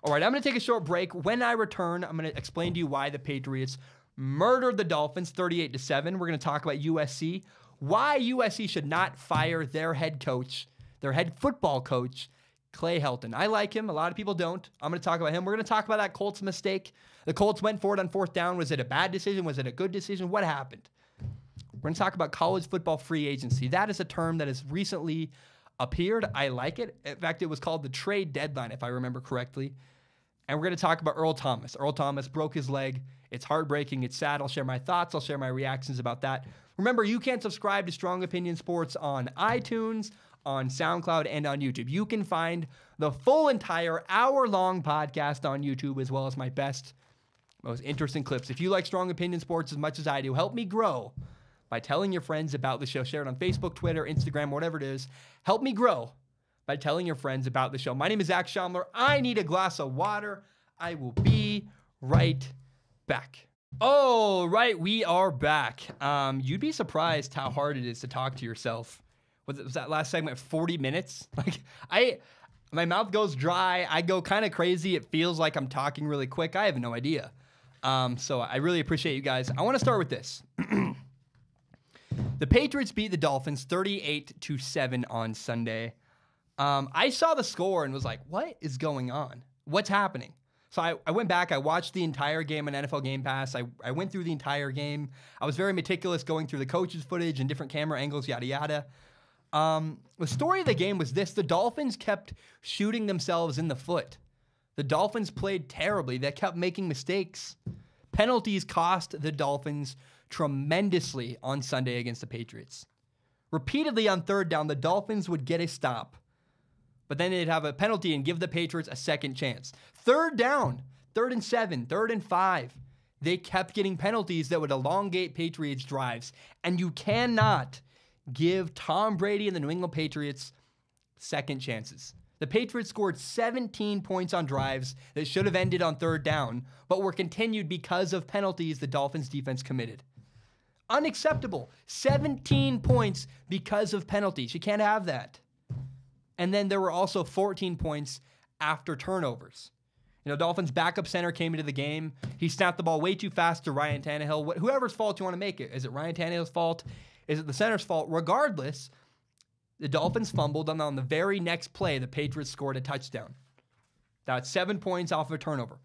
All right, I'm going to take a short break. When I return, I'm going to explain to you why the Patriots murdered the Dolphins 38-7. We're going to talk about USC, why USC should not fire their head coach, their head football coach, Clay Helton. I like him. A lot of people don't. I'm going to talk about him. We're going to talk about that Colts mistake. The Colts went for it on 4th down. Was it a bad decision? Was it a good decision? What happened? We're going to talk about college football free agency. That is a term that has recently appeared. I like it. In fact, it was called the trade deadline, if I remember correctly. And we're going to talk about Earl Thomas. Earl Thomas broke his leg. It's heartbreaking. It's sad. I'll share my thoughts. I'll share my reactions about that. Remember, you can subscribe to Strong Opinion Sports on iTunes, on SoundCloud, and on YouTube. You can find the full entire hour-long podcast on YouTube, as well as my best, most interesting clips. If you like Strong Opinion Sports as much as I do, help me grow by telling your friends about the show. Share it on Facebook, Twitter, Instagram, whatever it is. Help me grow by telling your friends about the show. My name is Zach Schaumler. I need a glass of water. I will be right back. Oh, right. We are back. You'd be surprised how hard it is to talk to yourself. Was that last segment 40 minutes? My mouth goes dry. I go kind of crazy. It feels like I'm talking really quick. I have no idea. So I really appreciate you guys. I want to start with this. The Patriots beat the Dolphins 38-7 on Sunday. I saw the score and was like, what is going on? What's happening? So I went back. I watched the entire game on NFL Game Pass. I went through the entire game. I was very meticulous going through the coaches' footage and different camera angles, yada, yada. The story of the game was this. The Dolphins kept shooting themselves in the foot. The Dolphins played terribly. They kept making mistakes. Penalties cost the Dolphins tremendously on Sunday against the Patriots. Repeatedly on 3rd down, the Dolphins would get a stop, but then they'd have a penalty and give the Patriots a second chance. 3rd down, 3rd and 7, 3rd and 5. They kept getting penalties that would elongate Patriots drives, and you cannot give Tom Brady and the New England Patriots second chances. The Patriots scored 17 points on drives that should have ended on 3rd down, but were continued because of penalties the Dolphins defense committed. Unacceptable. 17 points because of penalties. You can't have that. And then there were also 14 points after turnovers. Dolphins backup center came into the game. He snapped the ball way too fast to Ryan Tannehill. Whoever's fault you want to make it. Is it Ryan Tannehill's fault? Is it the center's fault? Regardless, the Dolphins fumbled, and on the very next play, the Patriots scored a touchdown. That's 7 points off of a turnover.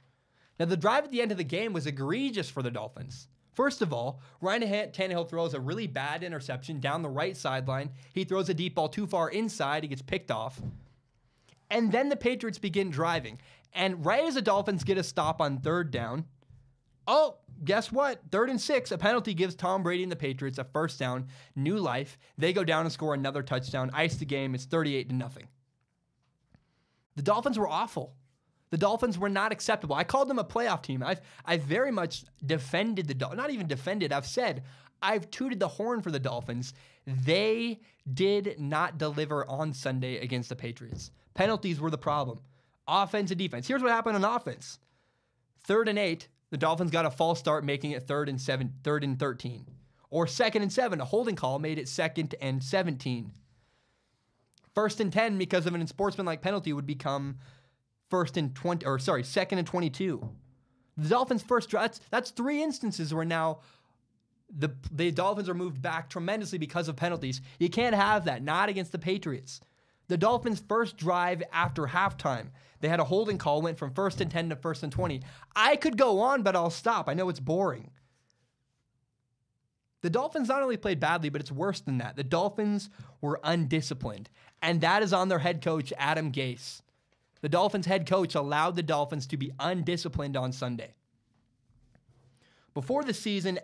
Now, the drive at the end of the game was egregious for the Dolphins. First of all, Ryan Tannehill throws a really bad interception down the right sideline. He throws a deep ball too far inside. He gets picked off. And then the Patriots begin driving. And right as the Dolphins get a stop on 3rd down, guess what? 3rd and 6, a penalty gives Tom Brady and the Patriots a 1st down, new life. They go down and score another touchdown, ice the game. It's 38-0. The Dolphins were awful. The Dolphins were not acceptable. I called them a playoff team. I've very much defended the Dolphins. Not even defended. I've tooted the horn for the Dolphins. They did not deliver on Sunday against the Patriots. Penalties were the problem. Offense and defense. Here's what happened on offense. 3rd and 8, the Dolphins got a false start, making it 3rd and 7, 3rd and 13. Or 2nd and 7, a holding call made it 2nd and 17. 1st and 10, because of an unsportsmanlike penalty, would become 2nd and 22. The Dolphins' first drive, that's 3 instances where now the Dolphins are moved back tremendously because of penalties. You can't have that, not against the Patriots. The Dolphins' first drive after halftime, they had a holding call, went from 1st and 10 to 1st and 20. I could go on, but I'll stop. I know it's boring. The Dolphins not only played badly, but it's worse than that. The Dolphins were undisciplined, and that is on their head coach, Adam Gase. The Dolphins head coach allowed the Dolphins to be undisciplined on Sunday. Before the season,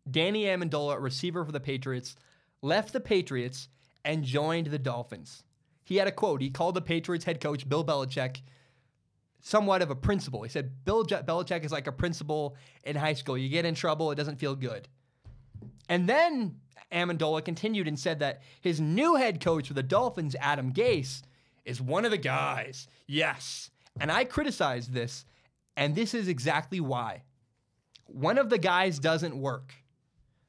Danny Amendola, a receiver for the Patriots, left the Patriots and joined the Dolphins. He had a quote. He called the Patriots head coach, Bill Belichick, somewhat of a principal. He said, Bill Belichick is like a principal in high school. You get in trouble, it doesn't feel good. And then Amendola continued and said that his new head coach for the Dolphins, Adam Gase, is one of the guys. Yes. And I criticized this, and this is exactly why. One of the guys doesn't work.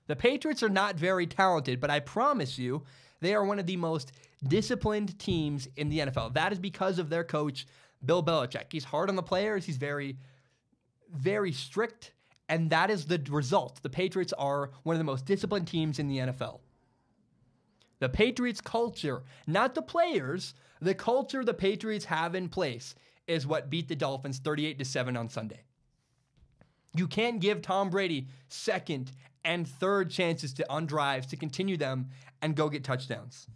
The Patriots are not very talented, but I promise you, they are one of the most disciplined teams in the NFL. That is because of their coach, Bill Belichick. He's hard on the players. He's very, very strict, and that is the result. The Patriots are one of the most disciplined teams in the NFL. The Patriots culture, not the players, the culture the Patriots have in place is what beat the Dolphins 38-7 on Sunday. You can't give Tom Brady second and third chances on drives to continue them and go get touchdowns.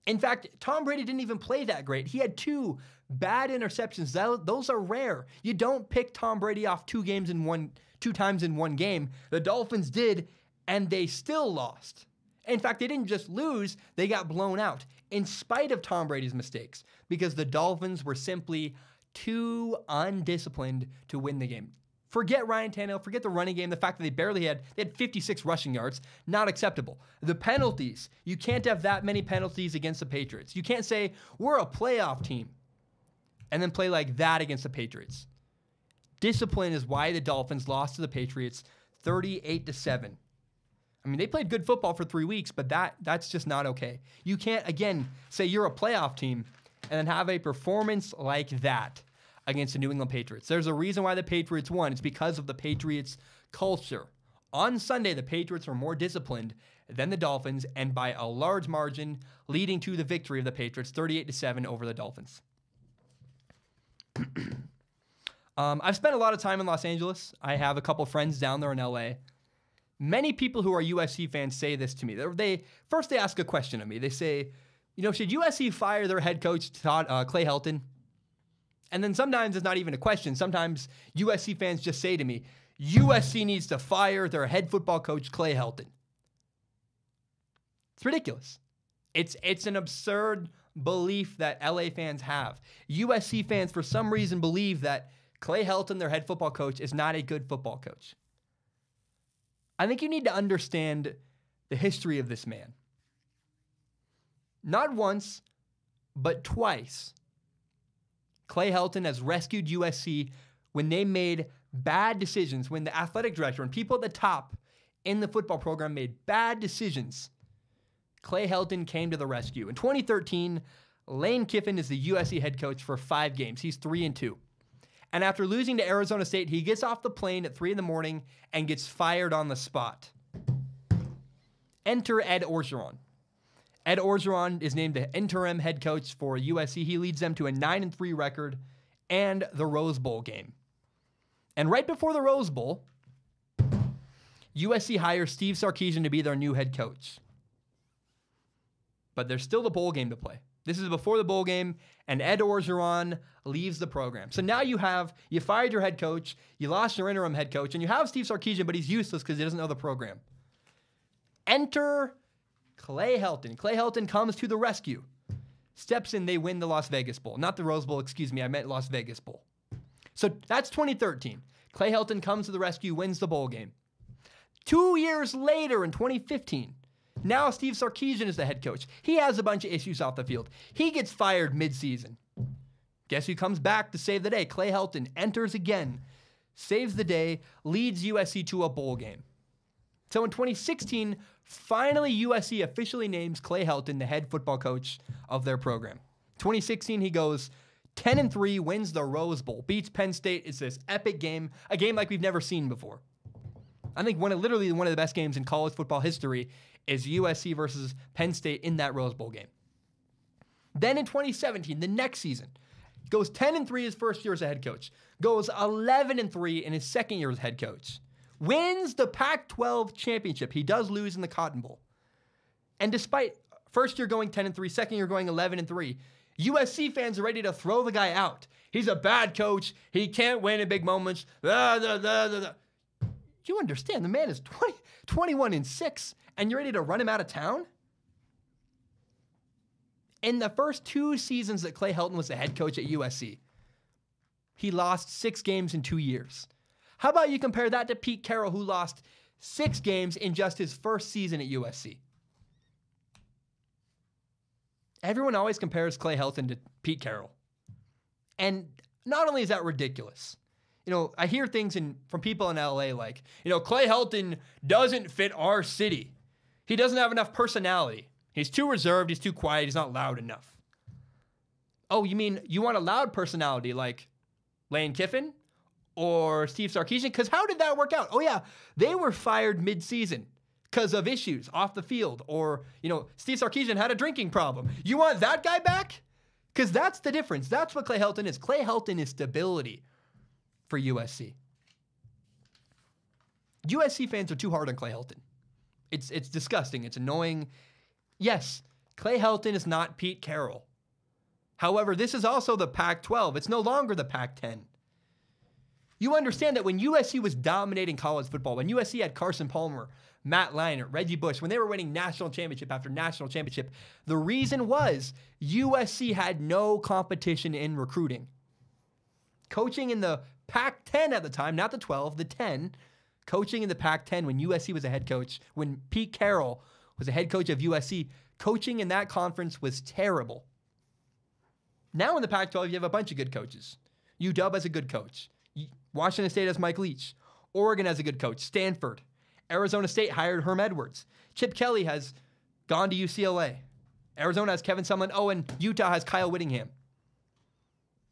In fact, Tom Brady didn't even play that great. He had 2 bad interceptions. Those are rare. You don't pick Tom Brady off 2 times in one game. The Dolphins did, and they still lost. In fact, they didn't just lose, they got blown out in spite of Tom Brady's mistakes because the Dolphins were simply too undisciplined to win the game. Forget Ryan Tannehill, forget the running game, the fact that they had 56 rushing yards, not acceptable. The penalties, you can't have that many penalties against the Patriots. You can't say, we're a playoff team, and then play like that against the Patriots. Discipline is why the Dolphins lost to the Patriots 38-7. I mean, they played good football for 3 weeks, but that's just not okay. You can't, again, say you're a playoff team and then have a performance like that against the New England Patriots. There's a reason why the Patriots won. It's because of the Patriots' culture. On Sunday, the Patriots were more disciplined than the Dolphins, and by a large margin, leading to the victory of the Patriots, 38-7 over the Dolphins. I've spent a lot of time in Los Angeles. I have a couple friends down there in LA. Many people who are USC fans say this to me. They ask a question of me. They say, should USC fire their head coach, Clay Helton? And then sometimes it's not even a question. Sometimes USC fans just say to me, USC needs to fire their head football coach, Clay Helton. It's ridiculous. It's an absurd belief that LA fans have. USC fans, for some reason, believe that Clay Helton, their head football coach, is not a good football coach. I think you need to understand the history of this man. Not once, but twice, Clay Helton has rescued USC when they made bad decisions, when the athletic director and people at the top in the football program made bad decisions. Clay Helton came to the rescue. In 2013, Lane Kiffin is the USC head coach for 5 games. He's 3-2. And after losing to Arizona State, he gets off the plane at 3 a.m. and gets fired on the spot. Enter Ed Orgeron. Ed Orgeron is named the interim head coach for USC. He leads them to a 9-3 record and the Rose Bowl game. And right before the Rose Bowl, USC hires Steve Sarkisian to be their new head coach. But there's still the bowl game to play. This is before the bowl game, and Ed Orgeron leaves the program. So now you fired your head coach, you lost your interim head coach, and you have Steve Sarkisian, but he's useless because he doesn't know the program. Enter Clay Helton. Clay Helton comes to the rescue. Steps in, they win the Las Vegas Bowl. Not the Rose Bowl, excuse me, I meant Las Vegas Bowl. So that's 2013. Clay Helton comes to the rescue, wins the bowl game. 2 years later, in 2015, now Steve Sarkisian is the head coach. He has a bunch of issues off the field. He gets fired mid-season. Guess who comes back to save the day? Clay Helton enters again, saves the day, leads USC to a bowl game. So in 2016, finally USC officially names Clay Helton the head football coach of their program. 2016, he goes 10-3, wins the Rose Bowl, beats Penn State. It's this epic game, a game like we've never seen before. I think literally one of the best games in college football history is USC versus Penn State in that Rose Bowl game. Then in 2017, the next season, goes 10-3 his first year as a head coach, goes 11-3 in his second year as head coach, wins the Pac-12 championship. He does lose in the Cotton Bowl. And despite first year going 10-3, second year going 11-3, USC fans are ready to throw the guy out. He's a bad coach. He can't win in big moments. You understand, the man is 21-6, and you're ready to run him out of town? In the first 2 seasons that Clay Helton was the head coach at USC, he lost 6 games in 2 years. How about you compare that to Pete Carroll, who lost 6 games in just his first season at USC? Everyone always compares Clay Helton to Pete Carroll. And not only is that ridiculous, I hear things from people in LA like, Clay Helton doesn't fit our city. He doesn't have enough personality. He's too reserved. He's too quiet. He's not loud enough. Oh, you mean you want a loud personality like Lane Kiffin or Steve Sarkisian? Because how did that work out? Oh, yeah, they were fired mid-season because of issues off the field. Or, Steve Sarkisian had a drinking problem. You want that guy back? Because that's the difference. That's what Clay Helton is. Clay Helton is stability for USC. USC fans are too hard on Clay Helton. It's disgusting. It's annoying. Yes, Clay Helton is not Pete Carroll. However, this is also the Pac-12. It's no longer the Pac-10. You understand that when USC was dominating college football, when USC had Carson Palmer, Matt Leinart, Reggie Bush, when they were winning national championship after national championship, the reason was USC had no competition in recruiting. Coaching in the Pac-10 at the time, not the 12, the 10, coaching in the Pac-10 when USC was a head coach, when Pete Carroll was a head coach of USC, coaching in that conference was terrible. Now in the Pac-12, you have a bunch of good coaches. UW has a good coach. Washington State has Mike Leach. Oregon has a good coach. Stanford. Arizona State hired Herm Edwards. Chip Kelly has gone to UCLA. Arizona has Kevin Sumlin. Oh, and Utah has Kyle Whittingham.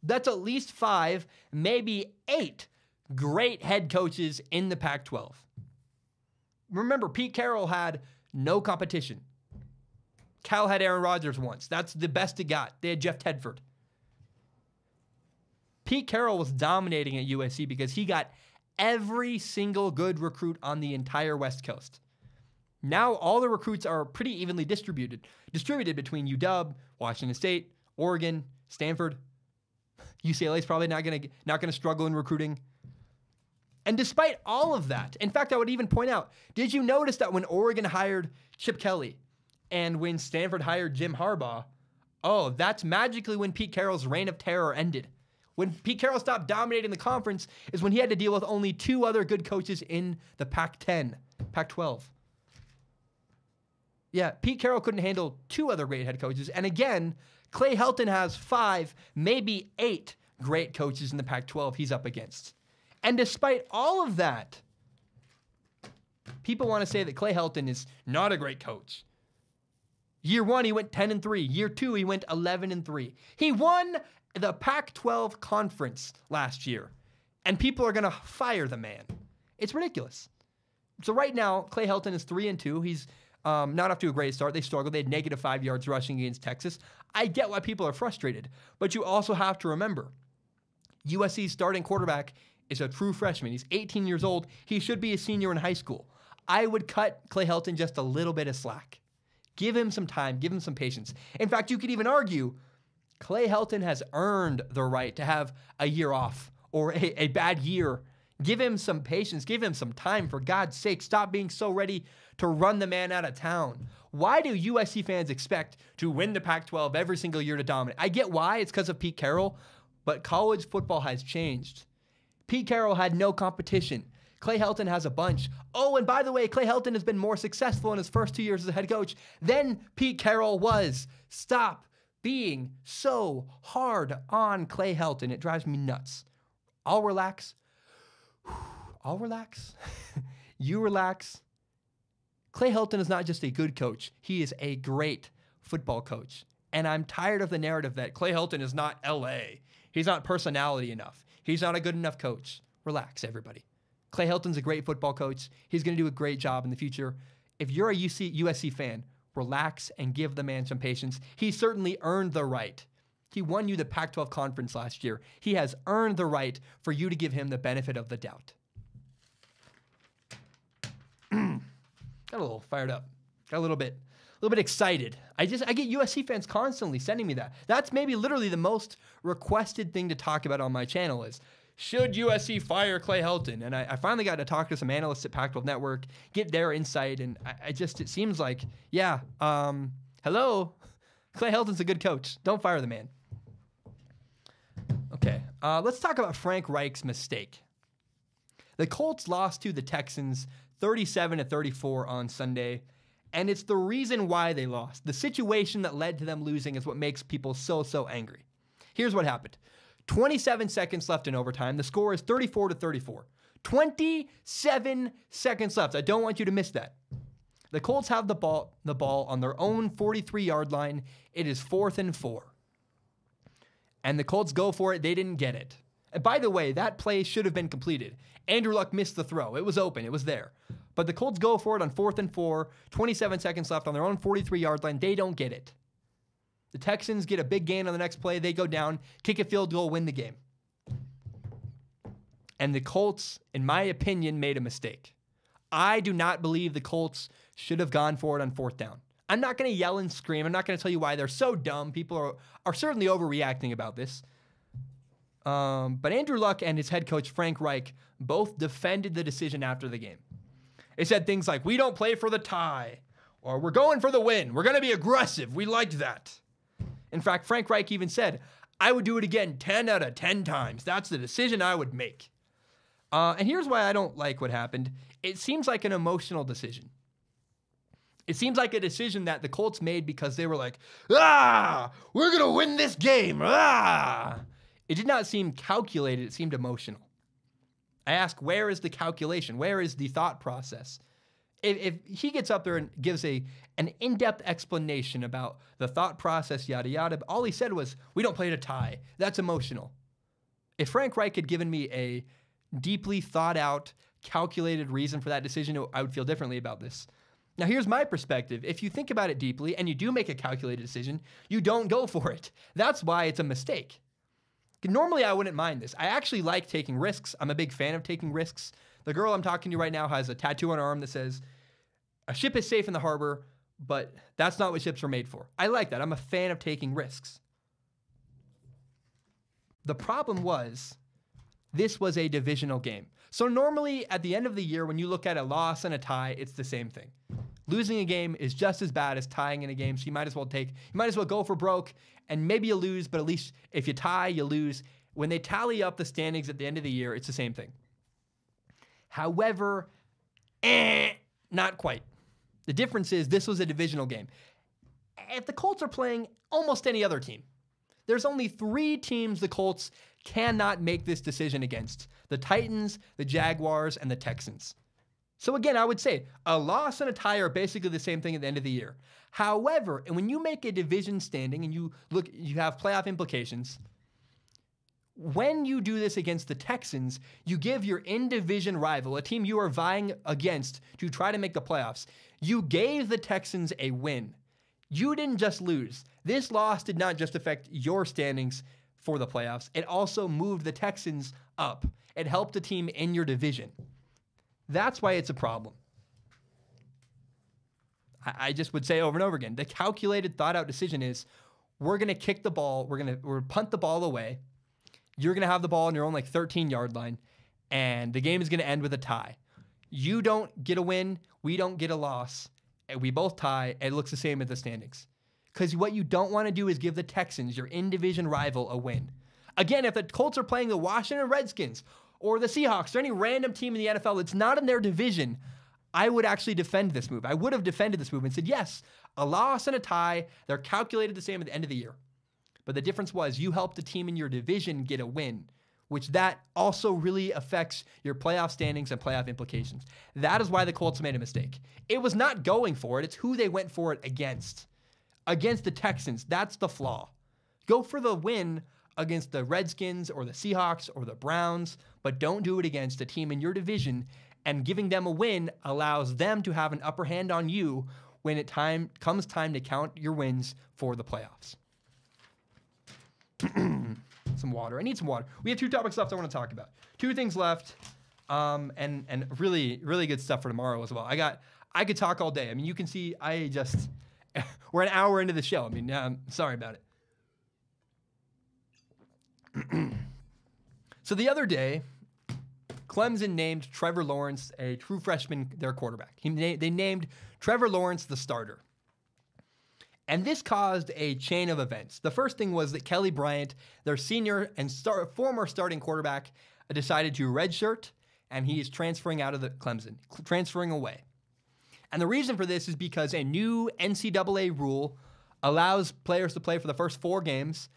That's at least 5, maybe 8 great head coaches in the Pac-12. Remember, Pete Carroll had no competition. Cal had Aaron Rodgers once. That's the best it got. They had Jeff Tedford. Pete Carroll was dominating at USC because he got every single good recruit on the entire West Coast. Now all the recruits are pretty evenly distributed between UW, Washington State, Oregon, Stanford. UCLA is probably not going to struggle in recruiting. And despite all of that, in fact, I would even point out, did you notice that when Oregon hired Chip Kelly and when Stanford hired Jim Harbaugh, that's magically when Pete Carroll's reign of terror ended. When Pete Carroll stopped dominating the conference is when he had to deal with only 2 other good coaches in the Pac-10, Pac-12. Yeah, Pete Carroll couldn't handle 2 other great head coaches. And again, Clay Helton has 5, maybe 8 great coaches in the Pac-12 he's up against. And despite all of that, people want to say that Clay Helton is not a great coach. Year 1, he went 10-3. Year 2, he went 11-3. He won the Pac-12 conference last year, and people are going to fire the man. It's ridiculous. So right now, Clay Helton is 3-2. He's not off to a great start. They struggled. They had -5 yards rushing against Texas. I get why people are frustrated, but you also have to remember, USC's starting quarterback is a true freshman. He's 18 years old. He should be a senior in high school. I would cut Clay Helton just a little bit of slack. Give him some time. Give him some patience. In fact, you could even argue Clay Helton has earned the right to have a year off or a bad year. Give him some patience. Give him some time. For God's sake, stop being so ready to run the man out of town. Why do USC fans expect to win the Pac-12 every single year to dominate? I get why. It's because of Pete Carroll, but college football has changed. Pete Carroll had no competition. Clay Helton has a bunch. Oh, and by the way, Clay Helton has been more successful in his first 2 years as a head coach than Pete Carroll was. Stop being so hard on Clay Helton. It drives me nuts. I'll relax. I'll relax. You relax. Clay Helton is not just a good coach. He is a great football coach. And I'm tired of the narrative that Clay Helton is not LA. He's not personality enough. He's not a good enough coach. Relax, everybody. Clay Helton's a great football coach. He's going to do a great job in the future. If you're a USC fan, relax and give the man some patience. He certainly earned the right. He won you the Pac-12 conference last year. He has earned the right for you to give him the benefit of the doubt. Got a little fired up. Got a little bit excited. I get USC fans constantly sending me that. That's maybe literally the most requested thing to talk about on my channel is should USC fire Clay Helton? And I finally got to talk to some analysts at Pac-12 Network, get their insight, and it seems like, yeah, hello, Clay Helton's a good coach. Don't fire the man. Okay, let's talk about Frank Reich's mistake. The Colts lost to the Texans 37-34 on Sunday, and it's the reason why they lost. The situation that led to them losing is what makes people so angry. Here's what happened. 27 seconds left in overtime. The score is 34-34. 27 seconds left. I don't want you to miss that. The Colts have the ball on their own 43-yard line. It is 4th and 4. And the Colts go for it. They didn't get it. And by the way, that play should have been completed. Andrew Luck missed the throw. It was open. It was there. But the Colts go for it on 4th and 4. 27 seconds left on their own 43-yard line. They don't get it. The Texans get a big gain on the next play. They go down, kick a field goal, win the game. And the Colts, in my opinion, made a mistake. I do not believe the Colts should have gone for it on 4th down. I'm not going to yell and scream. I'm not going to tell you why they're so dumb. People are certainly overreacting about this. But Andrew Luck and his head coach, Frank Reich, both defended the decision after the game. They said things like, we don't play for the tie, or we're going for the win. We're going to be aggressive. We liked that. In fact, Frank Reich even said, I would do it again 10 out of 10 times. That's the decision I would make. And here's why I don't like what happened. It seems like an emotional decision. It seems like a decision that the Colts made because they were like, we're going to win this game. It did not seem calculated. It seemed emotional. I ask, where is the calculation? Where is the thought process? If he gets up there and gives an in-depth explanation about the thought process, yada, yada, all he said was, we don't play to tie. That's emotional. If Frank Reich had given me a deeply thought out, calculated reason for that decision, I would feel differently about this. Now, here's my perspective. If you think about it deeply and you do make a calculated decision, you don't go for it. That's why it's a mistake. Normally, I wouldn't mind this. I actually like taking risks. I'm a big fan of taking risks. The girl I'm talking to right now has a tattoo on her arm that says, a ship is safe in the harbor, but that's not what ships are made for. I like that. I'm a fan of taking risks. The problem was, this was a divisional game. So normally, at the end of the year, when you look at a loss and a tie, it's the same thing. Losing a game is just as bad as tying in a game, so you might as well go for broke, and maybe you lose, but at least if you tie, you lose. When they tally up the standings at the end of the year, it's the same thing. However, not quite. The difference is this was a divisional game. If the Colts are playing almost any other team, there's only 3 teams the Colts cannot make this decision against: the Titans, the Jaguars, and the Texans. So again, I would say a loss and a tie are basically the same thing at the end of the year. However, and when you make a division standing and you have playoff implications, when you do this against the Texans, you give your in-division rival, a team you are vying against to try to make the playoffs, you gave the Texans a win. You didn't just lose. This loss did not just affect your standings for the playoffs. It also moved the Texans up. It helped a team in your division. That's why it's a problem. I just would say over and over again, the calculated, thought-out decision is, we're going to kick the ball, we're punt the ball away, you're going to have the ball on your own 13-yard line, and the game is going to end with a tie. You don't get a win, we don't get a loss, and we both tie, and it looks the same at the standings. Because what you don't want to do is give the Texans, your in-division rival, a win. Again, if the Colts are playing the Washington Redskins or the Seahawks or any random team in the NFL that's not in their division, I would actually defend this move. I would have defended this move and said, yes, a loss and a tie, they're calculated the same at the end of the year. But the difference was you helped the team in your division get a win, which that also really affects your playoff standings and playoff implications. That is why the Colts made a mistake. It was not going for it. It's who they went for it against. Against the Texans. That's the flaw. Go for the win against the Redskins or the Seahawks or the Browns, but don't do it against a team in your division, and giving them a win allows them to have an upper hand on you when it comes time to count your wins for the playoffs. Some water. I need some water. We have 2 topics left I want to talk about. 2 things left, and really, really good stuff for tomorrow as well. I could talk all day. I mean, you can see we're an hour into the show. I mean, I'm sorry about it. So the other day, Clemson named Trevor Lawrence a true freshman, their quarterback. They named Trevor Lawrence the starter. And this caused a chain of events. The first thing was that Kelly Bryant, their senior and former starting quarterback, decided to redshirt, and he is transferring out of the Clemson, transferring away. And the reason for this is because a new NCAA rule allows players to play for the first 4 games,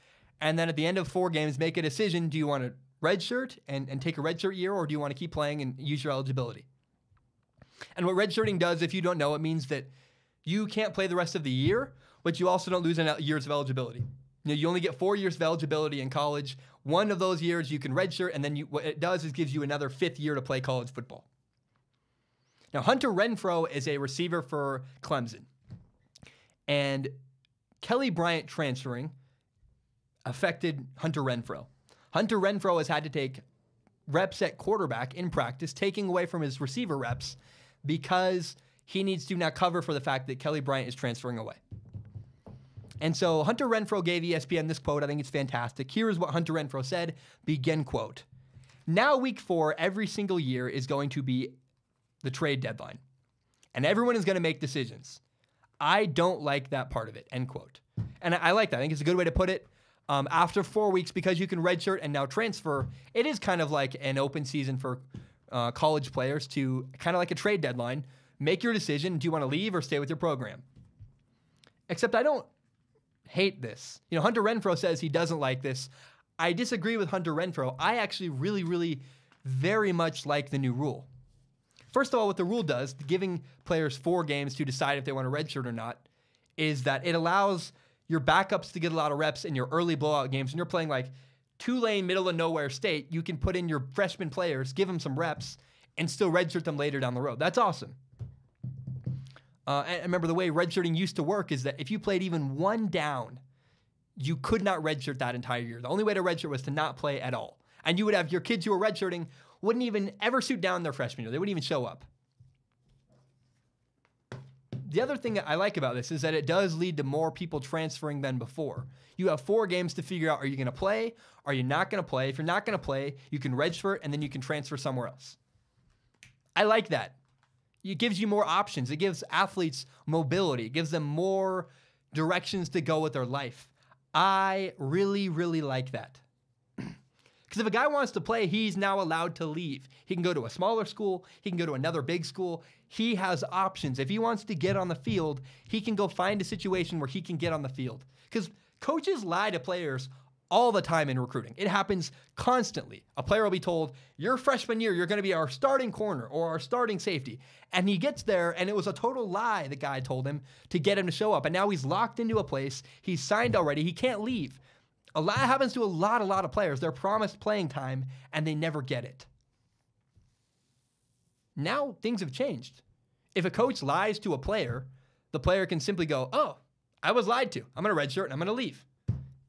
and then at the end of 4 games, make a decision. Do you want to redshirt and take a redshirt year, or do you want to keep playing and use your eligibility? And what redshirting does, if you don't know, it means that you can't play the rest of the year, but you also don't lose years of eligibility. You only get 4 years of eligibility in college. One of those years you can redshirt, and then what it does is gives you another 5th year to play college football. Now, Hunter Renfrow is a receiver for Clemson. And Kelly Bryant transferring affected Hunter Renfrow. Hunter Renfrow has had to take reps at quarterback in practice, taking away from his receiver reps because he needs to now cover for the fact that Kelly Bryant is transferring away. And so Hunter Renfrow gave ESPN this quote. I think it's fantastic. Here is what Hunter Renfrow said. Begin quote. Now week 4 every single year is going to be the trade deadline. And everyone is going to make decisions. I don't like that part of it. End quote. And I like that. I think it's a good way to put it. After 4 weeks, because you can redshirt and now transfer, it is kind of like an open season for college players to kind of like a trade deadline. Make your decision. Do you want to leave or stay with your program? Except I don't hate this. Hunter Renfrow says he doesn't like this. I disagree with Hunter Renfrow. I actually really, really very much like the new rule. First of all, what the rule does, giving players 4 games to decide if they want to redshirt or not, is that it allows your backups to get a lot of reps in your early blowout games. And you're playing like Tulane, middle of nowhere state, you can put in your freshman players, give them some reps, and still redshirt them later down the road. That's awesome. And remember, the way redshirting used to work is that if you played even 1 down, you could not redshirt that entire year. The only way to redshirt was to not play at all. And you would have your kids who were redshirting wouldn't even ever suit down their freshman year. They wouldn't even show up. The other thing that I like about this is that it does lead to more people transferring than before. You have 4 games to figure out, are you going to play? Are you not going to play? If you're not going to play, you can redshirt and then you can transfer somewhere else. I like that. It gives you more options. It gives athletes mobility. It gives them more directions to go with their life. I really, really like that. Because if a guy wants to play, he's now allowed to leave. He can go to a smaller school. He can go to another big school. He has options. If he wants to get on the field, he can go find a situation where he can get on the field. Because coaches lie to players all the time in recruiting. It happens constantly. A player will be told, your freshman year, you're going to be our starting corner or our starting safety. And he gets there, and it was a total lie the guy told him to get him to show up. And now he's locked into a place. He's signed already. He can't leave. A lot happens to a lot of players. They're promised playing time, and they never get it. Now things have changed. If a coach lies to a player, the player can simply go, oh, I was lied to. I'm going to redshirt, and I'm going to leave.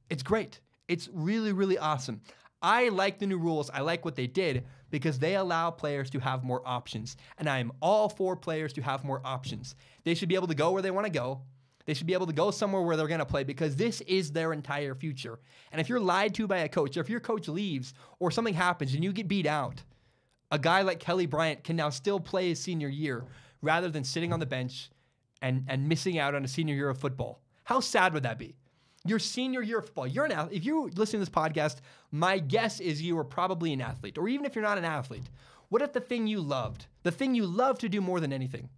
It's great. It's really, really awesome. I like the new rules. I like what they did because they allow players to have more options. And I am all for players to have more options. They should be able to go where they want to go. They should be able to go somewhere where they're going to play because this is their entire future. And if you're lied to by a coach, or if your coach leaves or something happens and you get beat out, a guy like Kelly Bryant can now still play his senior year rather than sitting on the bench and missing out on a senior year of football. How sad would that be? Your senior year of football, you're an athlete. If you listen to this podcast, my guess is you are probably an athlete. Or even if you're not an athlete, what if the thing you loved to do more than anything,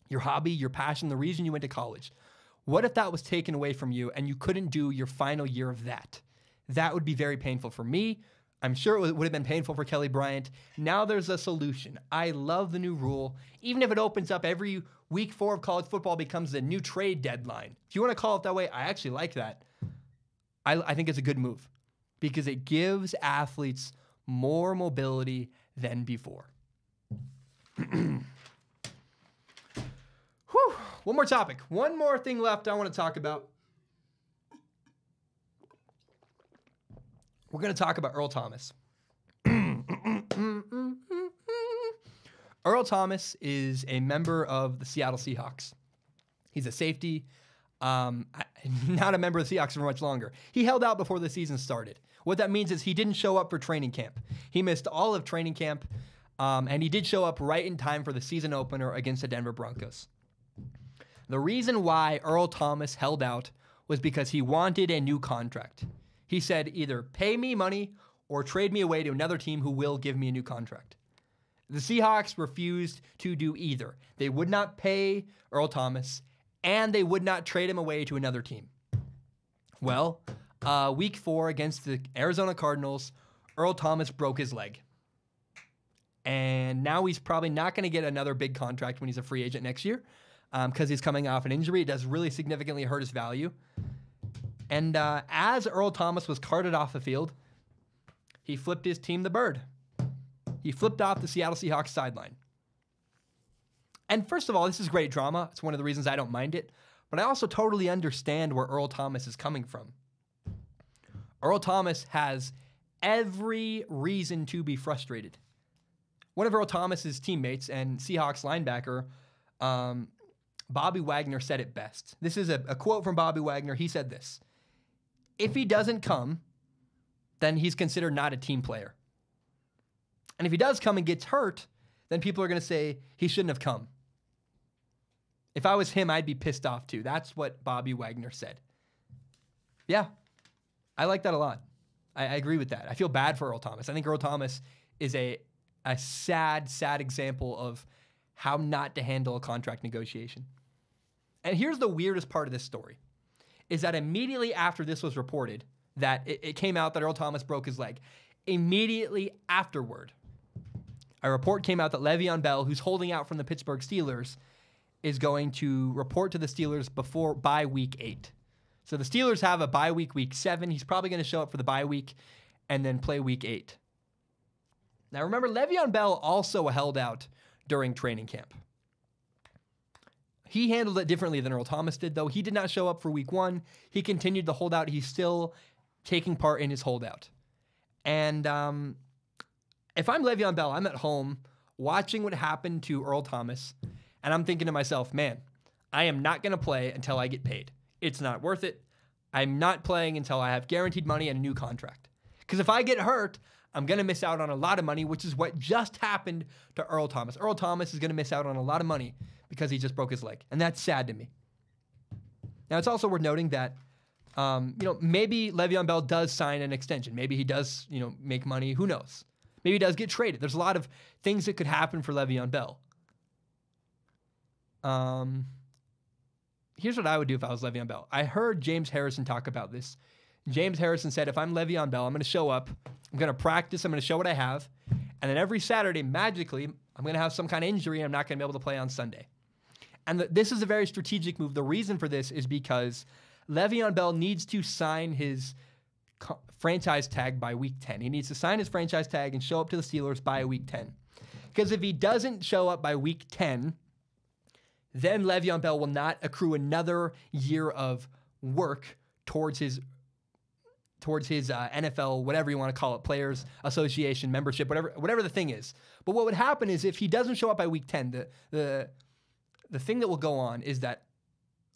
your hobby, your passion, the reason you went to college, what if that was taken away from you and you couldn't do your final year of that? That would be very painful for me. I'm sure it would have been painful for Kelly Bryant. Now there's a solution. I love the new rule. Even if it opens up every week 4 of college football becomes the new trade deadline. If you want to call it that way, I actually like that. I think it's a good move because it gives athletes more mobility than before. Whew. One more topic. One more thing left I want to talk about. We're going to talk about Earl Thomas. Earl Thomas is a member of the Seattle Seahawks. He's a safety. not a member of the Seahawks for much longer. He held out before the season started. What that means is he didn't show up for training camp. He missed all of training camp, and he did show up right in time for the season opener against the Denver Broncos. The reason why Earl Thomas held out was because he wanted a new contract. He said, either pay me money or trade me away to another team who will give me a new contract. The Seahawks refused to do either. They would not pay Earl Thomas, and they would not trade him away to another team. Well, week 4 against the Arizona Cardinals, Earl Thomas broke his leg. And now he's probably not going to get another big contract when he's a free agent next year because he's coming off an injury. It does really significantly hurt his value. And as Earl Thomas was carted off the field, he flipped his team the bird. He flipped off the Seattle Seahawks sideline. And first of all, this is great drama. It's one of the reasons I don't mind it. But I also totally understand where Earl Thomas is coming from. Earl Thomas has every reason to be frustrated. One of Earl Thomas's teammates and Seahawks linebacker, Bobby Wagner, said it best. This is a quote from Bobby Wagner. He said this: "If he doesn't come, then he's considered not a team player. And if he does come and gets hurt, then people are going to say he shouldn't have come." If I was him, I'd be pissed off too. That's what Bobby Wagner said. Yeah, I like that a lot. I agree with that. I feel bad for Earl Thomas. I think Earl Thomas is a sad, sad example of how not to handle a contract negotiation. And here's the weirdest part of this story, is that immediately after this was reported, that it came out that Earl Thomas broke his leg, immediately afterward, a report came out that Le'Veon Bell, who's holding out from the Pittsburgh Steelers, is going to report to the Steelers by week 8. So the Steelers have a bye week, week 7. He's probably going to show up for the bye week and then play week 8. Now remember, Le'Veon Bell also held out during training camp. He handled it differently than Earl Thomas did, though. He did not show up for week 1. He continued to hold out. He's still taking part in his holdout. And if I'm Le'Veon Bell, I'm at home watching what happened to Earl Thomas, and I'm thinking to myself, man, I am not going to play until I get paid. It's not worth it. I'm not playing until I have guaranteed money and a new contract. Because if I get hurt, I'm going to miss out on a lot of money, which is what just happened to Earl Thomas. Earl Thomas is going to miss out on a lot of money because he just broke his leg, and that's sad to me. Now, it's also worth noting that maybe Le'Veon Bell does sign an extension. Maybe he does, make money. Who knows? Maybe he does get traded. There's a lot of things that could happen for Le'Veon Bell. Here's what I would do if I was Le'Veon Bell. I heard James Harrison talk about this. James Harrison said, if I'm Le'Veon Bell, I'm going to show up. I'm going to practice. I'm going to show what I have. And then every Saturday, magically, I'm going to have some kind of injury and I'm not going to be able to play on Sunday. And this is a very strategic move. The reason for this is because Le'Veon Bell needs to sign his franchise tag by week 10. He needs to sign his franchise tag and show up to the Steelers by week 10. Because if he doesn't show up by week 10, then Le'Veon Bell will not accrue another year of work towards his NFL, whatever you want to call it, Players Association membership, whatever the thing is. But what would happen is if he doesn't show up by week 10, the thing that will go on is that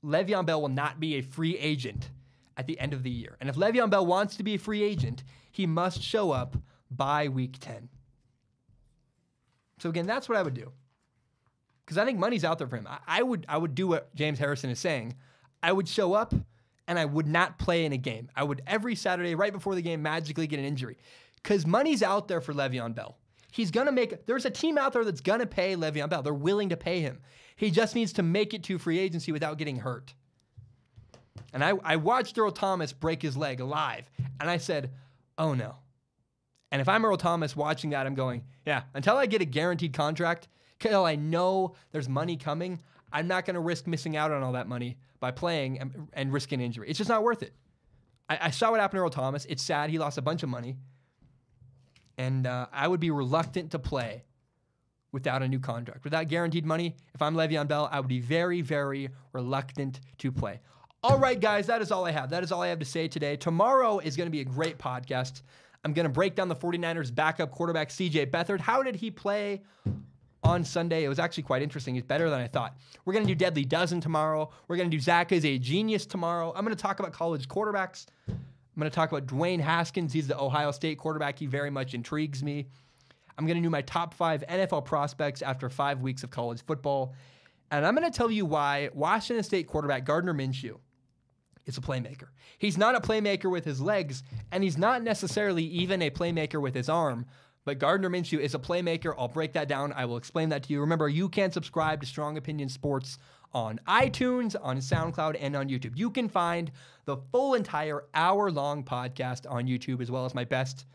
Le'Veon Bell will not be a free agent at the end of the year. And if Le'Veon Bell wants to be a free agent, he must show up by week 10. So again, that's what I would do. Because I think money's out there for him. I would do what James Harrison is saying. I would show up and I would not play in a game. I would every Saturday, right before the game, magically get an injury. Because money's out there for Le'Veon Bell. There's a team out there that's going to pay Le'Veon Bell. They're willing to pay him. He just needs to make it to free agency without getting hurt. And I watched Earl Thomas break his leg live, and I said, oh no. And if I'm Earl Thomas watching that, I'm going, yeah, until I get a guaranteed contract, until I know there's money coming, I'm not going to risk missing out on all that money by playing and risking injury. It's just not worth it. I saw what happened to Earl Thomas. It's sad. He lost a bunch of money. And I would be reluctant to play without a new contract. Without guaranteed money, if I'm Le'Veon Bell, I would be very, very reluctant to play. All right, guys, that is all I have. That is all I have to say today. Tomorrow is going to be a great podcast. I'm going to break down the 49ers backup quarterback, C.J. Beathard. How did he play? on Sunday. It was actually quite interesting. It's better than I thought. We're going to do Deadly Dozen tomorrow. We're going to do Zach is a Genius tomorrow. I'm going to talk about college quarterbacks. I'm going to talk about Dwayne Haskins. He's the Ohio State quarterback. He very much intrigues me. I'm going to do my top 5 NFL prospects after 5 weeks of college football. And I'm going to tell you why Washington State quarterback Gardner Minshew is a playmaker. He's not a playmaker with his legs, and he's not necessarily even a playmaker with his arm. But Gardner Minshew is a playmaker. I'll break that down. I will explain that to you. Remember, you can subscribe to Strong Opinion Sports on iTunes, on SoundCloud, and on YouTube. You can find the full entire hour-long podcast on YouTube, as well as my best,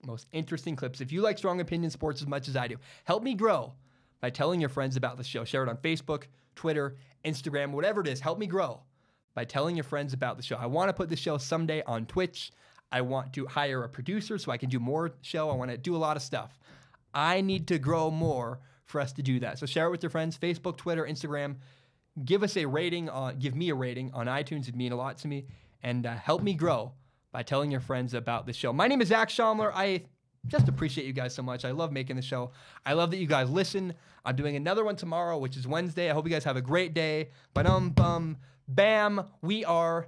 most interesting clips. If you like Strong Opinion Sports as much as I do, help me grow by telling your friends about the show. Share it on Facebook, Twitter, Instagram, whatever it is. Help me grow by telling your friends about the show. I want to put the show someday on Twitch. I want to hire a producer so I can do more show. I want to do a lot of stuff. I need to grow more for us to do that. So share it with your friends, Facebook, Twitter, Instagram. Give me a rating on iTunes. It'd mean a lot to me. And help me grow by telling your friends about the show. My name is Zach Schaumler. I just appreciate you guys so much. I love making the show. I love that you guys listen. I'm doing another one tomorrow, which is Wednesday. I hope you guys have a great day. Bam, we are